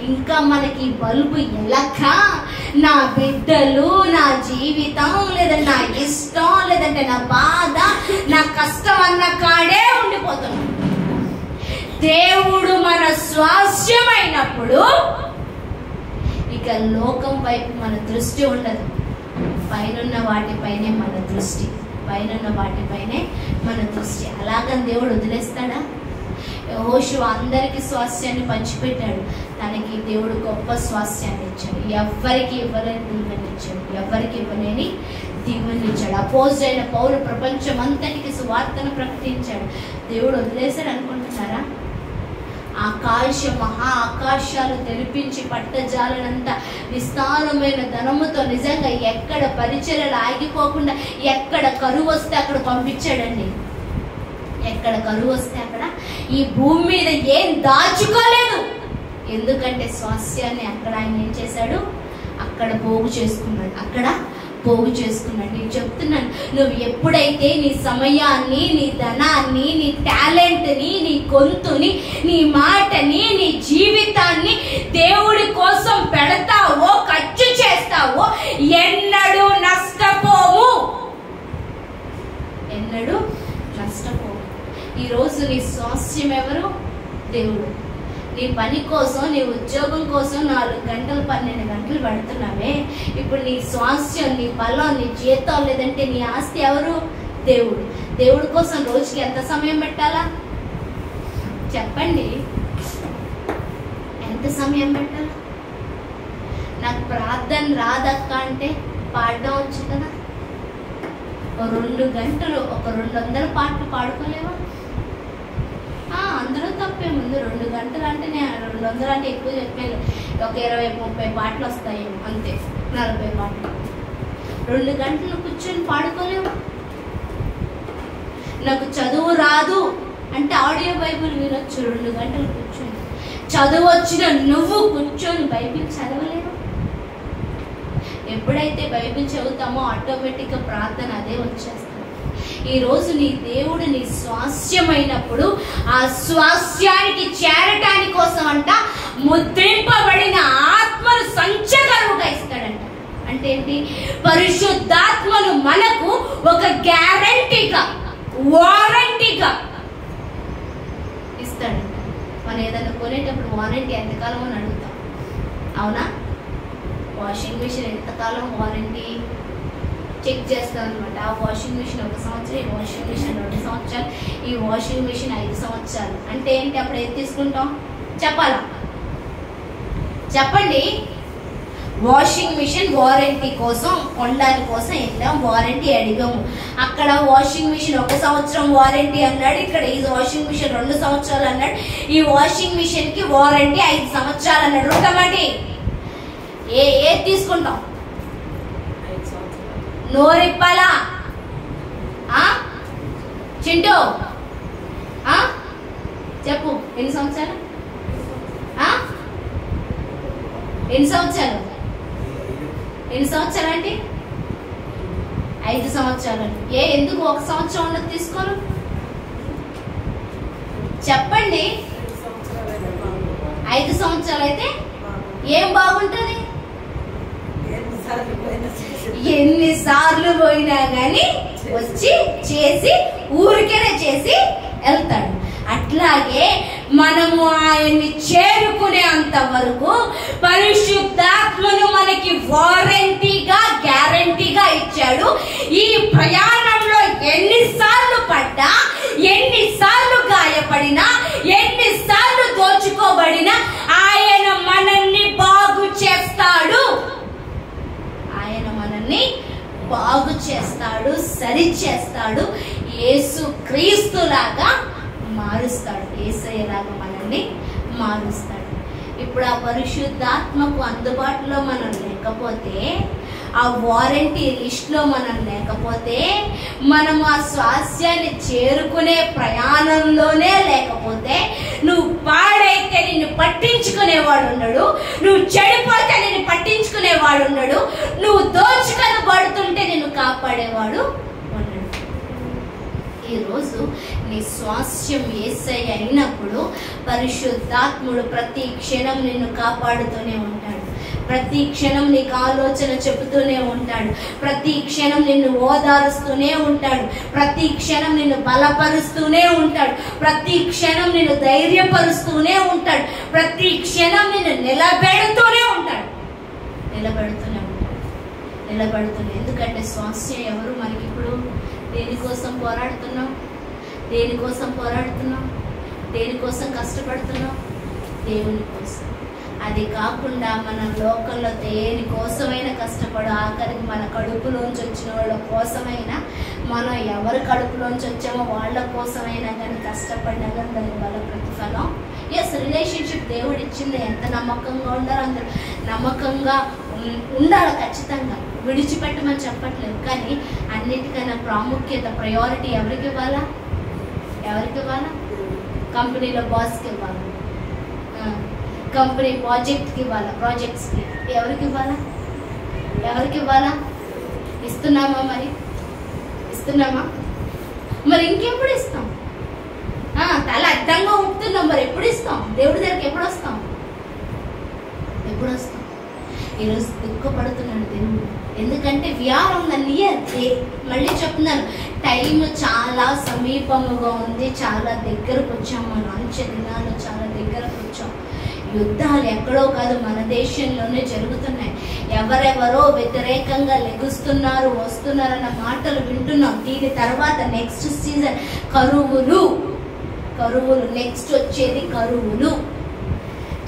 ఇంకా మనకి బల్బు ఎలక నా బిడ్డలు, నా జీవితం, లేదంటే నా ఇష్టం, లేదంటే నా బాధ, నా కష్టం అన్న కాడే ఉండిపోతున్నాం. దేవుడు మన స్వాస్యమైనప్పుడు ఇక లోకం వైపు మన దృష్టి ఉండదు. పైనున్న వాటిపైనే మన దృష్టి. అలాగని దేవుడు వదిలేస్తాడా? యెహోషువ అందరికీ స్వాస్థ్యాన్ని పంచిపెట్టాడు, తనకి దేవుడు గొప్ప స్వాస్థ్యాన్ని ఇచ్చాడు. ఎవరికి ఇవ్వలేని దీవెని ఇచ్చాడు, ఎవరికి ఇవ్వలేని దీవెని ఇచ్చాడు. అపోజిట్ పౌలు ప్రపంచం అంతటికి సువార్తను ప్రకటించాడు. దేవుడు వదిలేశాడు అనుకుంటున్నారా? మహా ఆకాశాలు తెరిపించి పట్టజాలనంత విస్తారమైన ధనముతో నిజంగా ఎక్కడ పరిచర్యలు ఆగిపోకుండా ఎక్కడ కరువు వస్తే అక్కడ పంపించాడండి. ఎక్కడ కరువు వస్తే అక్కడ, ఈ భూమి మీద ఏం దాచుకోలేదు. ఎందుకంటే స్వాస్థ్యాన్ని అక్కడ ఆయన ఏం చేశాడు? అక్కడ పోగు చేసుకున్నాడు, అక్కడ పోగు చేసుకున్నాడు. నేను చెప్తున్నాను, నువ్వు ఎప్పుడైతే నీ సమయాన్ని, నీ ధనాన్ని, నీ టాలెంట్ని, నీ గొంతుని, నీ మాటని, నీ జీవితాన్ని దేవుడి కోసం పెడతావో, ఖర్చు చేస్తావో, ఎన్నడూ నష్టపోవు, ఎన్నడూ నష్టపోవు. ఈరోజు నీ స్వాస్థ్యం ఎవరు? దేవుడు. నీ పని కోసం, నీ ఉద్యోగం కోసం 4 గంటలు 12 గంటలు పడుతున్నావే, ఇప్పుడు నీ స్వాస్థ్యం, నీ బలం, నీ జీతం లేదంటే నీ ఆస్తి ఎవరు? దేవుడు. దేవుడి కోసం రోజుకి ఎంత సమయం పెట్టాలా చెప్పండి? ఎంత సమయం పెట్టాలా? నాకు ప్రార్థన రాదక్క అంటే పాడడం వచ్చు కదా. 2 గంటలు ఒక 200 పాటలు పాడుకోలేవా? అందులో తప్పేముంది. 2 గంటలు అంటే నేను 200 అంటే ఎక్కువ చెప్పాను, ఒక 20-30 పాటలు వస్తాయి అంతే, 40 పాటలు. 2 గంటలు కూర్చొని పాడుకోలేవు. నాకు చదువు రాదు అంటే ఆడియో బైబిల్ వినొచ్చు 2 గంటలు కూర్చొని. చదువు వచ్చిన నువ్వు కూర్చొని బైబిల్ చదవలేవు. ఎప్పుడైతే బైబిల్ చదువుతామో ఆటోమేటిక్గా ప్రార్థన అదే వచ్చేస్తుంది. ఈరోజు నీ దేవుడు నీ స్వాస్థ్యమైనప్పుడు ఆ స్వాస్థ్యానికి చేరటాని కోసం అంట ముద్రింపబడిన ఆత్మను సంచకరువుగా ఇస్తాడంట. అంటే ఏంటి? పరిశుద్ధాత్మను మనకు ఒక గ్యారంటీగా, వారంటీగా ఇస్తాడంట. మనం ఏదైనా కొనేటప్పుడు వారంటీ ఎంతకాలం అని అడుగుతాం, అవునా? వాషింగ్ మిషన్ ఎంతకాలం వారంటీ చెక్ చేస్తాను అనమాట. ఆ వాషింగ్ మిషన్ 1 సంవత్సరం, ఈ వాషింగ్ మిషన్ 2 సంవత్సరాలు, ఈ వాషింగ్ మిషన్ 5 సంవత్సరాలు. అంటే ఏంటి? అప్పుడు ఏది తీసుకుంటాం చెప్పాలా? చెప్పండి. వాషింగ్ మిషన్ వారంటీ కోసం కొనడాని కోసం వెళ్ళాం, వారంటీ అడిగాము. అక్కడ వాషింగ్ మిషన్ 1 సంవత్సరం వారంటీ అన్నాడు, ఇక్కడ ఈ వాషింగ్ మిషన్ 2 సంవత్సరాలు అన్నాడు. ఈ వాషింగ్ మిషన్ కి వారంటీ 5 సంవత్సరాలు అన్నాడు. ఉంటామండి, ఏది తీసుకుంటాం? నోరిప్పాలా చింటూ? చెప్పు, ఎన్ని సంవత్సరాలు? ఎన్ని సంవత్సరాలు? ఎన్ని సంవత్సరాలు అంటే 5 సంవత్సరాలు. ఎందుకు 1 సంవత్సరం ఉన్నది తీసుకోరు? చెప్పండి. 5 సంవత్సరాలు అయితే ఏం బాగుంటుంది? ఎన్నిసార్లు పోయినా గాని వచ్చి చేసి ఊరికేనే చేసి వెళ్తాడు. అట్లాగే మనము ఆయన్ని చేరుకునేంత వరకు పరిశుద్ధాత్మను మనకి వారంటీగా, గ్యారంటీగా ఇచ్చాడు. ఈ ప్రయాణంలో ఎన్నిసార్లు పడ్డా, ఎన్నిసార్లు గాయపడినా, ఎన్నిసార్లు దోచుకోబడినా ఆయన మనల్ని బాగు చేస్తాడు. ఆయన మనల్ని బాగు చేస్తాడు, సరి చేస్తాడు, యేసు క్రీస్తులాగా మారుస్తాడు, యేసయ్యలాగా మనల్ని మారుస్తాడు. ఇప్పుడు ఆ పరిశుద్ధాత్మకు అందుబాటులో మనం లేకపోతే, ఆ వారంటీ లిస్ట్లో మనం లేకపోతే, మనం ఆ స్వాస్థ్యాన్ని చేరుకునే ప్రయాణంలోనే లేకపోతే, నువ్వు పాడైతే నిన్ను పట్టించుకునేవాడు ఉండడు, నువ్వు చెడిపోతే నిన్ను పట్టించుకునేవాడు ఉండడు, నువ్వు దోచుకొని పడుతుంటే నిన్ను కాపాడేవాడు ఉండడు. ఈరోజు నీ స్వాస్థ్యం యేసయ్య అయినప్పుడు పరిశుద్ధాత్ముడు ప్రతి క్షణం నిన్ను కాపాడుతూనే ఉంటాడు, ప్రతి క్షణం నీకు ఆలోచన చెబుతూనే ఉంటాడు, ప్రతి క్షణం నిన్ను ఓదారుస్తూనే ఉంటాడు, ప్రతి క్షణం నిన్ను బలపరుస్తూనే ఉంటాడు, ప్రతి క్షణం నిన్ను ధైర్యపరుస్తూనే ఉంటాడు, ప్రతి క్షణం నిన్ను నిలబెడుతూనే ఉంటాడు. ఎందుకంటే స్వాస్థ్యం ఎవరు? మనకి ఇప్పుడు దేనికోసం పోరాడుతున్నాం? దేనికోసం కష్టపడుతున్నాం? దేవుని కోసం. అది కాకుండా మనం లోకంలో దేనికోసమైనా కష్టపడు, ఆఖరికి మన కడుపులోంచి వచ్చిన వాళ్ళ కోసమైనా, మనం ఎవరి కడుపులోంచి వచ్చామో వాళ్ళ కోసమైనా కానీ కష్టపడినా కానీ దానివల్ల ప్రతిఫలం రిలేషన్షిప్ దేవుడు ఇచ్చింది. ఎంత నమ్మకంగా ఉండాలో అందరూ నమ్మకంగా ఉండాలి ఖచ్చితంగా, విడిచిపెట్టమని చెప్పట్లేదు. కానీ అన్నిటికన్నా ప్రాముఖ్యత, ప్రయారిటీ ఎవరికి ఇవ్వాలా? కంపెనీలో బాస్కి ఇవ్వాలి, కంపెనీ ప్రాజెక్ట్కి ఇవ్వాలా, ప్రాజెక్ట్స్కి ఎవరికి ఇవ్వాలా? ఇస్తున్నామా? మరి ఇంకెప్పుడు ఇస్తాం? తల అడ్డంగా ఉంటున్నాం, మరి ఎప్పుడు ఇస్తాం? దేవుడి దగ్గరికి ఎప్పుడు వస్తాం? ఈరోజు దుఃఖపడుతున్నాడు దేవుడు. ఎందుకంటే వీఆర్ ఆన్ ద నియర్. మళ్ళీ చెప్తున్నాను, టైం చాలా సమీపముగా ఉంది, చాలా దగ్గరకు వచ్చాం. మన అంచె దినాలు చాలా దగ్గరకు వచ్చాం. యుద్ధాలు ఎక్కడో కాదు, మన దేశంలోనే జరుగుతున్నాయి. ఎవరెవరో వ్యతిరేకంగా లెగుస్తున్నారు, వస్తున్నారన్న మాటలు వింటున్నాం. దీని తర్వాత నెక్స్ట్ సీజన్ కరువులు, నెక్స్ట్ వచ్చేది కరువులు.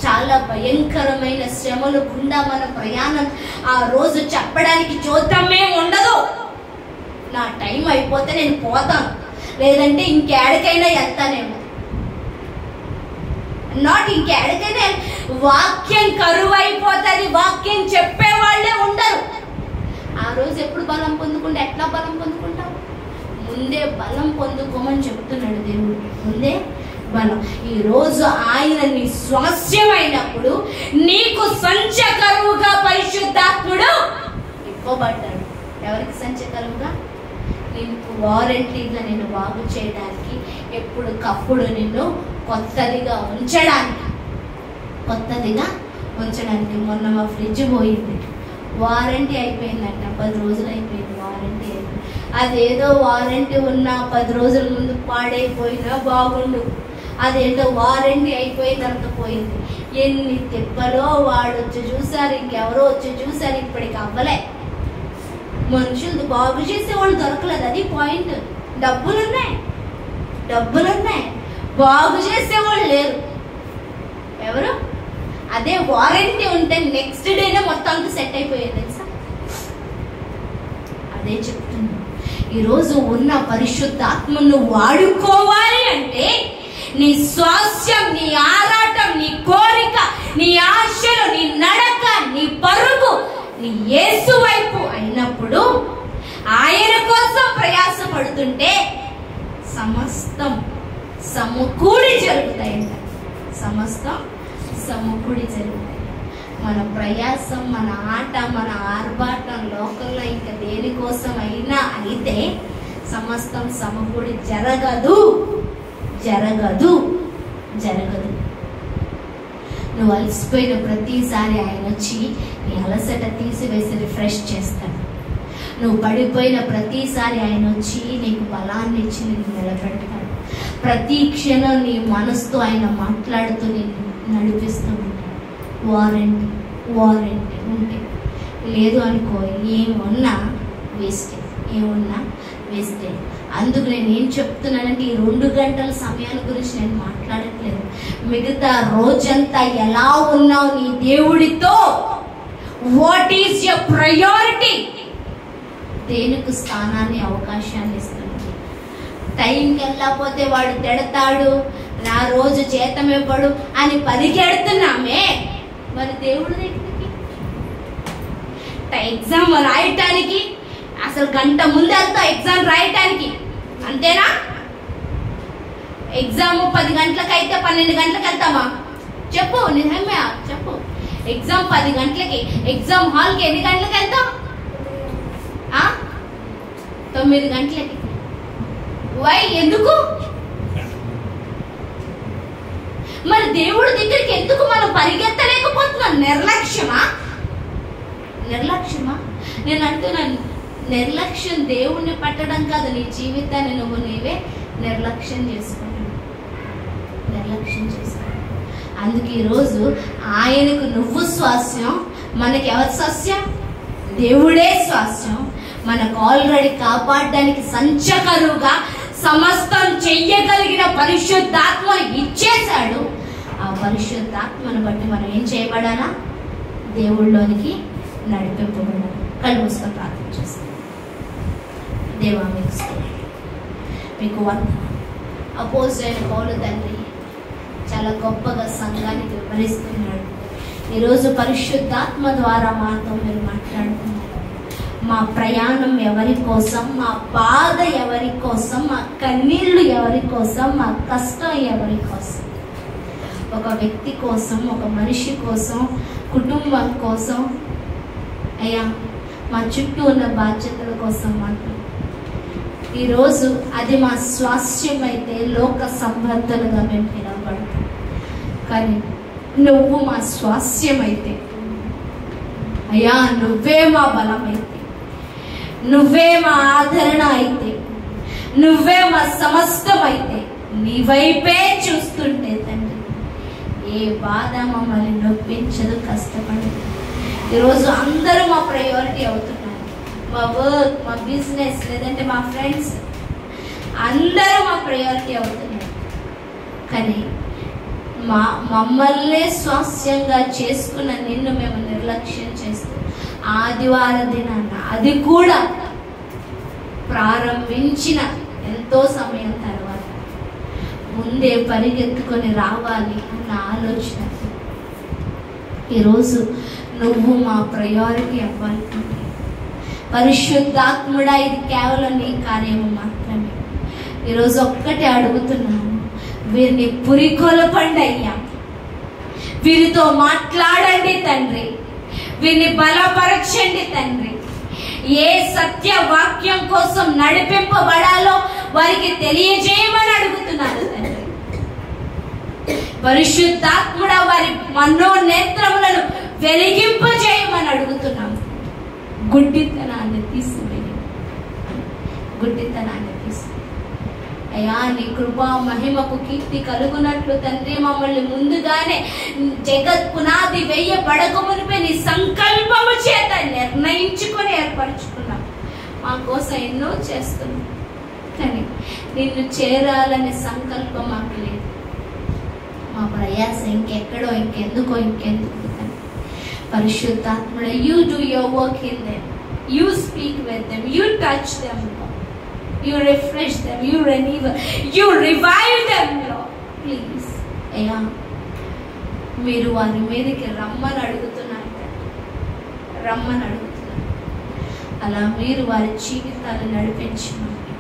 చాలా భయంకరమైన శ్రమలు గుండా మన ప్రయాణం. ఆ రోజు చెప్పడానికి చూద్దామే ఉండదు. నా టైం అయిపోతే నేను పోతాను, లేదంటే ఇంకేడికైనా వెళ్తానేమో. ఇంకేడికైనా వాక్యం కరువు అయిపోతుంది, వాక్యం చెప్పేవాళ్లే ఉండరు. ఆ రోజు ఎప్పుడు బలం పొందుకుంటే ఎట్లా బలం పొందుకుంటావు? ముందే బలం పొందుకోమని చెప్తున్నాడు దేవుడు. ముందే బలం. ఈ రోజు ఆయన నీ స్వాస్యమైనప్పుడు నీకు సంచకరువుగా పరిశుద్ధాత్ముడు ఇవ్వబడ్డాడు. ఎవరికి సంచకరువుగా? నీకు వారంటీగా నిన్ను బాగు చేయడానికి, ఎప్పటికప్పుడు నిన్ను కొత్తదిగా ఉంచడానికి. మొన్న మా ఫ్రిడ్జ్ పోయింది, వారంటీ అయిపోయిందంట. 10 రోజులు అయిపోయింది వారంటీ అయిపోయింది. అదేదో వారంటీ ఉన్న 10 రోజుల ముందు పాడైపోయినా బాగుండు, అదేదో వారంటీ అయిపోయిన తర్వాత పోయింది. ఎన్ని తిప్పలో, వాడు వచ్చి చూసారు, ఇంకెవరో వచ్చి చూసారు, ఇప్పటికి అవ్వలే. మనుషులు బాగు చేసేవాళ్ళు దొరకలేదు, అది పాయింట్. డబ్బులున్నాయి, బాగు చేసేవాళ్ళు లేరు. ఎవరు? అదే వారంటీ ఉంటే నెక్స్ట్ డేనే మొత్తం అంతా సెట్ అయిపోయేది తెలుసా? అదే చెప్తున్నా, ఈరోజు ఉన్న పరిశుద్ధాత్మను వాడుకోవాలి అంటే నీ స్వాస్యం, నీ ఆరాటం, నీ కోరిక, నీ ఆశలు, నీ నడక, నీ పరుగు నీ యేసు వైపు అయినప్పుడు, ఆయన కోసం ప్రయాసపడుతుంటే సమస్తం సమకూడి జరుగుతాయంట. సమకూడి జరుగుతాయి. మన ప్రయాసం, మన ఆట, మన ఆర్భాటం లోకంలో ఇంకా దేనికోసం అయినా అయితే సమస్తం సమకూడి జరగదు. నువ్వు అలసిపోయిన ప్రతిసారి ఆయన వచ్చి నీ అలసట తీసివేసి రిఫ్రెష్ చేస్తాడు. నువ్వు పడిపోయిన ప్రతిసారి ఆయన వచ్చి నీకు బలాన్ని ఇచ్చి నీకు నిలబెడతాడు. ప్రతి క్షణం నీ మనసుతో ఆయన మాట్లాడుతూ నిన్ను నడిపిస్తూ ఉంటాడు. వారంటీ ఉంటే. లేదు అనుకో, ఏమున్నా వేస్టే. అందుకు నేను ఏం చెప్తున్నానంటే, ఈ 2 గంటల సమయాల గురించి నేను మాట్లాడట్లేదు. మిగతా రోజంతా ఎలా ఉన్నావు నీ దేవుడితో? What is your priority? దేనికి స్థానాన్ని, అవకాశాన్ని ఇస్తున్నాడు. టైంకి వెళ్ళకపోతే వాడు తిడతాడు, నా రోజు జీతం ఇవ్వడు అని పరిగెడుతున్నామే. మరి దేవుడి దగ్గరికి ఎగ్జామ్ రాయటానికి అసలు గంట ముందు వెళ్తావు, ఎగ్జామ్ రాయటానికి, అంతేనా? ఎగ్జామ్ 10 గంటలకు అయితే 12 గంటలకు వెళ్తామా? చెప్పు, నిజమే చెప్పు. ఎగ్జామ్ 10 గంటలకి, ఎగ్జామ్ హాల్కి ఎన్ని గంటలకు వెళ్తాం? 9 గంటలకి. వై? ఎందుకు? మరి దేవుడి దగ్గరికి ఎందుకు మనం పరిగెత్తలేకపోతున్నాం? నిర్లక్ష్యమా? నేను అంటున్నాను, నిర్లక్ష్యం దేవుణ్ణి పట్టడం కాదు, నీ జీవితాన్ని నీవే నిర్లక్ష్యం చేసుకుంటున్నావు. అందుకే ఈరోజు ఆయనకు నువ్వు స్వాస్యం, మనకి ఎవరి స్వాస్యం? దేవుడే స్వాస్యం. మనకు ఆల్రెడీ కాపాడడానికి సంచకరువుగా సమస్తం చెయ్యగలిగిన పరిశుద్ధాత్మ ఇచ్చేశాడు. ఆ పరిశుద్ధాత్మను బట్టి మనం ఏం చేయబడాలా? దేవుళ్ళలోనికి నడిపింపబడాలి. కళ్ళు మూసుకొని ప్రార్థన చేస్తాం. దేవా మీకు వందనాలు. అపోజిట్ పౌలు తండ్రి చాలా గొప్పగా సంఘానికి వివరిస్తున్నాడు. ఈరోజు పరిశుద్ధాత్మ ద్వారా మాతో మీరు మాట్లాడుతున్నారు. మా ప్రయాణం ఎవరి కోసం, మా బాధ ఎవరి కోసం, మా కన్నీళ్ళు ఎవరి కోసం, మా కష్టం ఎవరి కోసం? ఒక వ్యక్తి కోసం, ఒక మనిషి కోసం, కుటుంబం కోసం అయ్యా, మా చుట్టూ ఉన్న బాధ్యతల కోసం మాట్లాడు. ఈరోజు అది మా స్వాస్థ్యం అయితే లోక సంబంధాలుగా మేము పిలవబడతాం. కానీ నువ్వు మా స్వాస్థ్యం అయితే అయ్యా, నువ్వే మా బలం అయితే, నువ్వే మా ఆదరణ అయితే, నువ్వే మా సమస్తం అయితే, నీ వైపే చూస్తుంటే తండ్రి ఏ బాధ మమ్మల్ని నొప్పించదు, కష్టపడదు. ఈరోజు అందరూ మా ప్రయారిటీ అవుతున్నారు. మా వర్క్, మా బిజినెస్, లేదంటే మా ఫ్రెండ్స్ అందరూ మా ప్రయారిటీ అవుతున్నారు. కానీ మమ్మల్ని స్వాస్థ్యంగా చేసుకున్న నిన్ను మేము నిర్లక్ష్యం చేస్తూ ఆదివార దినాన్న, అది కూడా ప్రారంభించిన ఎంతో సమయం తర్వాత ముందే పరిగెత్తుకొని రావాలి అన్న ఆలోచన. ఈరోజు నువ్వు మా ప్రయారిటీ అవ్వాలి. పరిశుద్ధాత్ముడా, ఇది కేవలం నీ కార్యము మాత్రమే. ఈరోజు ఒక్కటే అడుగుతున్నాను, వీరిని పురికొలపండి అయ్యా, వీరితో మాట్లాడండి తండ్రి, వీరిని బలపరచండి తండ్రి. ఏ సత్య వాక్యం కోసం నడిపింపబడాలో వారికి తెలియజేయమని అడుగుతున్నారు తండ్రి. పరిశుద్ధాత్ముడా, వారి మనోనేత్రములను వెలిగింపజేయమని అడుగుతున్నాము. గుడ్డితనాన్ని తీసివేయి, గుడ్డితనాన్ని తీసి అయ్యా, నీ కృపా మహిమకు కీర్తి కలుగునట్లు తండ్రి మమ్మల్ని ముందుగానే జగత్ పునాది వేయబడక మునిపే నీ సంకల్పము చేత నిర్ణయించుకొని ఏర్పరచుకున్నాం. మా కోసం ఎన్నో చేస్తున్నాం, కానీ నిన్ను చేరాలనే సంకల్పం మాకు లేదు. మా ప్రయాస ఇంకెక్కడో, ఇంకెందుకు పరిశుద్ధాత్ముడా, you do your work in them, you speak with them, you touch them, Lord. You refresh them, you renew, you revive them, Lord. Please అయ్యా, మీరు వారి మీదకి రమ్మని అడుగుతున్నారు, రమ్మని అడుగుతున్నారు. అలా మీరు వారి జీవితాలు నడిపించమని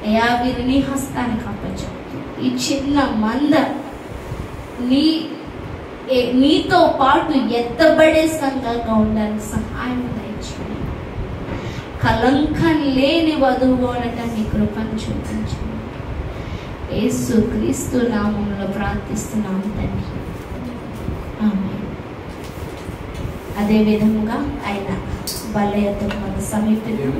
అయ్యా, వీరు నీ హస్తానికి అప్పచెప్తూ ఈ చిన్న మంద నీతో పాటు ఎత్తబడే సంఘంగా ఉండడానికి సహాయం దయచేయండి. కలంకం లేని వధువు అనటం నీ కృపను చూపించండి. యేసు క్రీస్తు నామములో ప్రార్థిస్తున్నాము తండ్రి, ఆమేన్. అదే విధముగా ఆయన బలయతో మన సమీపంలో